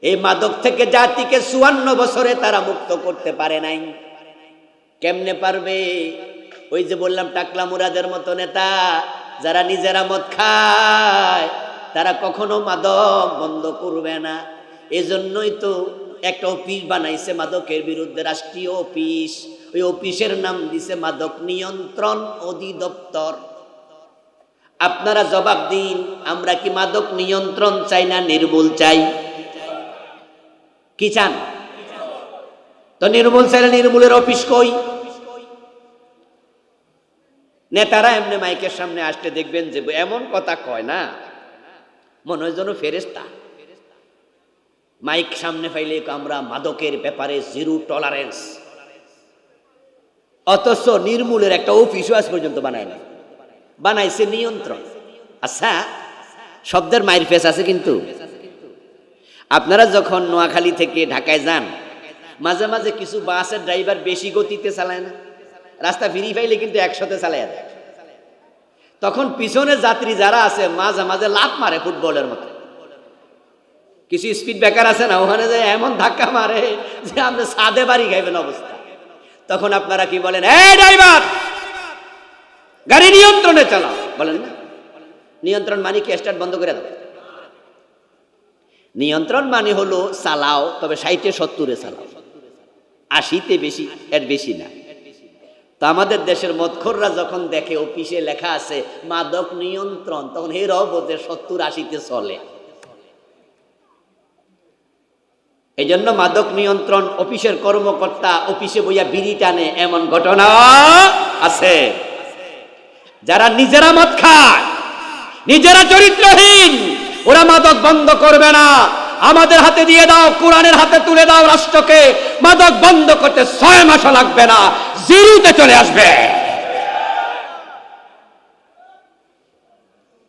এই মাদক থেকে জাতিকে 54 বছরে তারা মুক্ত করতে পারে নাই। কেমনে পারবে? ওই যে বললাম টাকলা মুরাদের মতো নেতা যারা নিজেরা মদ খায়, তারা কখনো মাদক বন্ধ করবে না। এজন্যই তো একটা অফিস বানাইছে মাদকের বিরুদ্ধে, রাষ্ট্রীয় অফিস। ওই অফিসের নাম দিছে মাদক নিয়ন্ত্রণ অধিদপ্তর। আপনারা জবাব দিন, আমরা কি মাদক নিয়ন্ত্রণ চাই না নির্মূল চাই? কি চান? তো নির্মূল চাইলে নির্মূলের অফিস কই? নেতারা এমনি মাইকের সামনে আসতে দেখবেন যে এমন কথা কয় না, মনে হয় যেন ফেরেশতা। মাইক সামনে পাইলে আমরা মাদকের ব্যাপারে জিরো টলারেন্স, অথচ নির্মূলের একটা অফিসও আজ পর্যন্ত বানায় না, বানাইছে নিয়ন্ত্রণ। আচ্ছা, শব্দের মাইর ফেস আছে কিন্তু। আপনারা যখন নোয়াখালী থেকে ঢাকায় যান, মাঝে মাঝে কিছু বাসের ড্রাইভার বেশি গতিতে চালায় না, রাস্তা ফিরি পাইলে কিন্তু 100-তে চালায় দেয়। তখন পিছনে যাত্রী যারা আছে মাঝে মাঝে লাফ মারে ফুটবলের মতো। কিছু স্পিড ব্রেকার আছে না, ওখানে যে এমন ধাক্কা মারে যে আপনি সাদে বাড়ি খাইবেন অবস্থা। তখন আপনারা কি বলেন? এই ড্রাইভার, গাড়ি নিয়ন্ত্রণে চালাও। বলেন না? নিয়ন্ত্রণ মানে কি স্টার্ট বন্ধ করে দাও? নিয়ন্ত্রণ মানে হলো চালাও, তবে 60-70-এ চালাও, 80-তে বেশি, এর বেশি না। তো আমাদের দেশের মদখোররা যখন দেখে অফিসে লেখা আছে মাদক নিয়ন্ত্রণ, তখন এরাও বোঝে 70-80-তে চলে। এই জন্য মাদক নিয়ন্ত্রণ অফিসের কর্মকর্তা অফিসে বইয়া বিড়ি টানে, এমন ঘটনা আছে। যারা নিজেরা মদ খায়, নিজেরা চরিত্রহীন, ওরা মাদক বন্ধ করবে না। আমাদের হাতে দিয়ে দাও, কোরআনের হাতে তুলে দাও রাষ্ট্রকে, মাদক বন্ধ করতে 6 মাসও লাগবে না, জিরোতে চলে আসবে।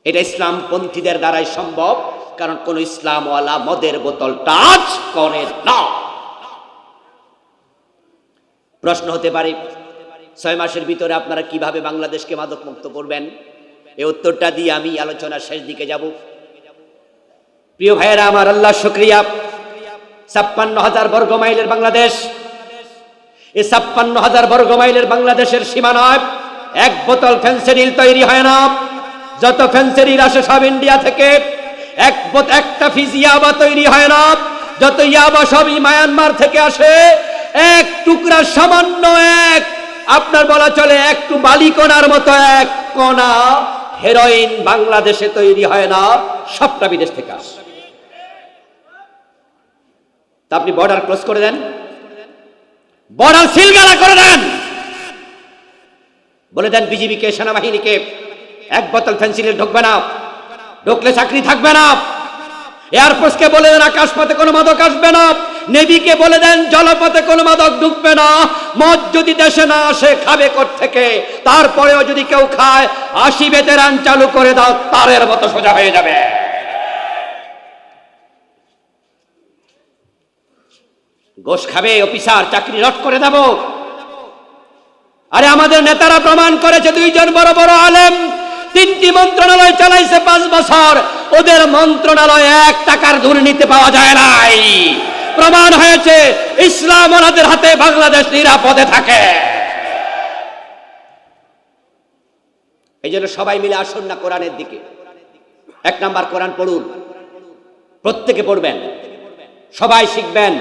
এটা ইসলামপন্থীদের দ্বারাই সম্ভব, কারণ কোন ইসলামওয়ালা মদের বোতল টাচ করে না। প্রশ্ন হতে পারে, 6 মাসের ভিতরে আপনারা কিভাবে বাংলাদেশকে মাদক মুক্ত করবেন? এই উত্তরটা দিয়ে আমি আলোচনার শেষ দিকে যাব। প্রিয় ভাইয়েরা আমার, আল্লাহ শুকরিয়া, 56,000 বর্গ মাইলের বাংলাদেশ। এই 56,000 বর্গ মাইলের বাংলাদেশের সীমানায় এক বোতল ফেন্সিডিল তৈরি হয় না। যত ফেন্সিডিল আসে সব ইন্ডিয়া থেকে। একটা পিস ইয়াবা তৈরি হয় না। যত ইয়াবা সবই মায়ানমার থেকে আসে। এক টুকরা সামান্য এক, আপনার বলা চলে একটু বালিকণার মতো এক কণা হেরোইন বাংলাদেশে তৈরি হয় না, সবটা বিদেশ থেকে আসে। তা আপনি বর্ডার ক্লোজ করে দেন, বর্ডার সিলগালা করে দেন, বলে দেন বিজিবিকে, সেনাবাহিনীকে এক বোতল ফেন্সিডিল ঢুকবে না, ঢুকলে চাকরি থাকবে না। এয়ারফোর্সকে বলে দেন আকাশপথে কোনো মাদক আসবে না। নেভিকে বলে দেন জলপথে কোনো মাদক ঢুকবে না। মদ যদি দেশে না আসে খাবে কোত্থেকে? তারপরেও যদি কেউ খায় 80 বেতেরান চালু করে দাও, তারের মতো সোজা হয়ে যাবে। ঘোষ খাবে অফিসার, চাকরি রদ করে দেব। আরে আমাদের নেতারা প্রমাণ করেছে, 2 জন বড় বড় আলেম 3টি মন্ত্রণালয় চালাইছে 5 বছর, ওদের মন্ত্রণালয়ে 1 টাকার দুর্নীতি পাওয়া যায় নাই। প্রমাণ হয়েছে ইসলাম ওনাদের হাতে বাংলাদেশ নিরাপদে থাকে। এই জন্য সবাই মিলে আসুন না কোরআনের দিকে। 1 নাম্বার কোরআন পড়ুন, প্রত্যেকে পড়বেন, সবাই শিখবেন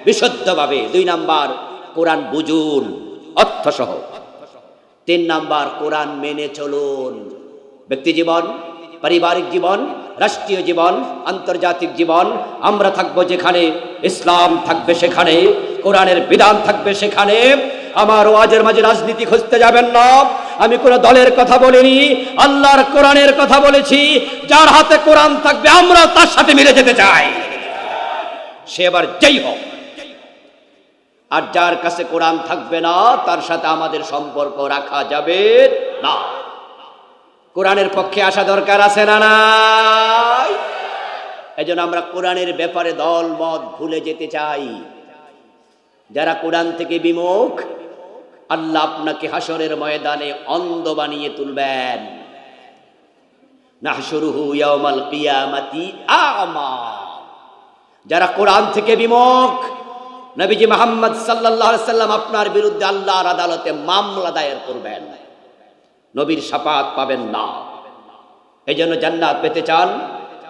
বিশুদ্ধভাবে। 2 নাম্বার কোরআন বুঝুন অর্থসহ। 3 নাম্বার কোরআন মেনে চলুন। ব্যক্তি জীবন, পারিবারিক জীবন, রাষ্ট্রীয় জীবন, আন্তর্জাতিক জীবন, আমরা থাকবো যেখানে, ইসলাম থাকবে সেখানে, কোরআনের বিধান থাকবে সেখানে। আমার ওয়াজের মাঝে রাজনীতি খুঁজতে যাবেন না। আমি কোন দলের কথা বলিনি, আল্লাহর কোরআনের কথা বলেছি। যার হাতে কোরআন থাকবে আমরা তার সাথে মিলে যেতে চাই, সে এবার যেই হোক। আর যার কাছে কোরআন থাকবে না তার সাথে আমাদের সম্পর্ক রাখা যাবে না। কোরআনের পক্ষে আসা দরকার আছে না নাই? এজন্য আমরা কোরআনের ব্যাপারে দল মত ভুলে যেতে চাই। যারা কোরআন থেকে বিমুখ, আল্লাহ আপনাকে হাসরের ময়দানে অন্ধ বানিয়ে তুলবেন। নাহশুরুহু ইয়াউমাল কিয়ামাতি আ'মা। যারা কোরআন থেকে বিমুখ, নবীজি মুহাম্মদ সাল্লাল্লাহু আলাইহি সাল্লাম আপনার বিরুদ্ধে আল্লাহর আদালতে মামলা দায়ের করবেন, নবীর শাফাত পাবেন না। এজন্য জান্নাত পেতে চান,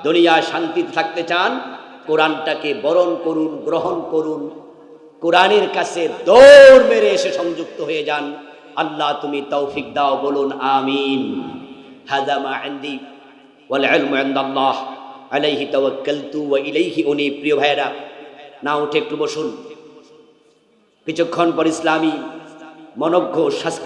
দুনিয়ায় শান্তিতে থাকতে চান, কোরআনটাকে বরণ করুন, গ্রহণ করুন, কোরআনের কাছে দৌড় মেরে এসে সংযুক্ত হয়ে যান। আল্লাহ তুমি তৌফিক দাও, বলুন আমিন। হাযা মা ইনদি ওয়াল ইলমু ইনদাল্লাহ আলাইহি তাওয়াক্কালতু ওয়া ইলাইহি উনীব। প্রিয় ভাইরা, না উঠে একটু বসুন। কিছুক্ষণ পর ইসলামী মনজ্ঞ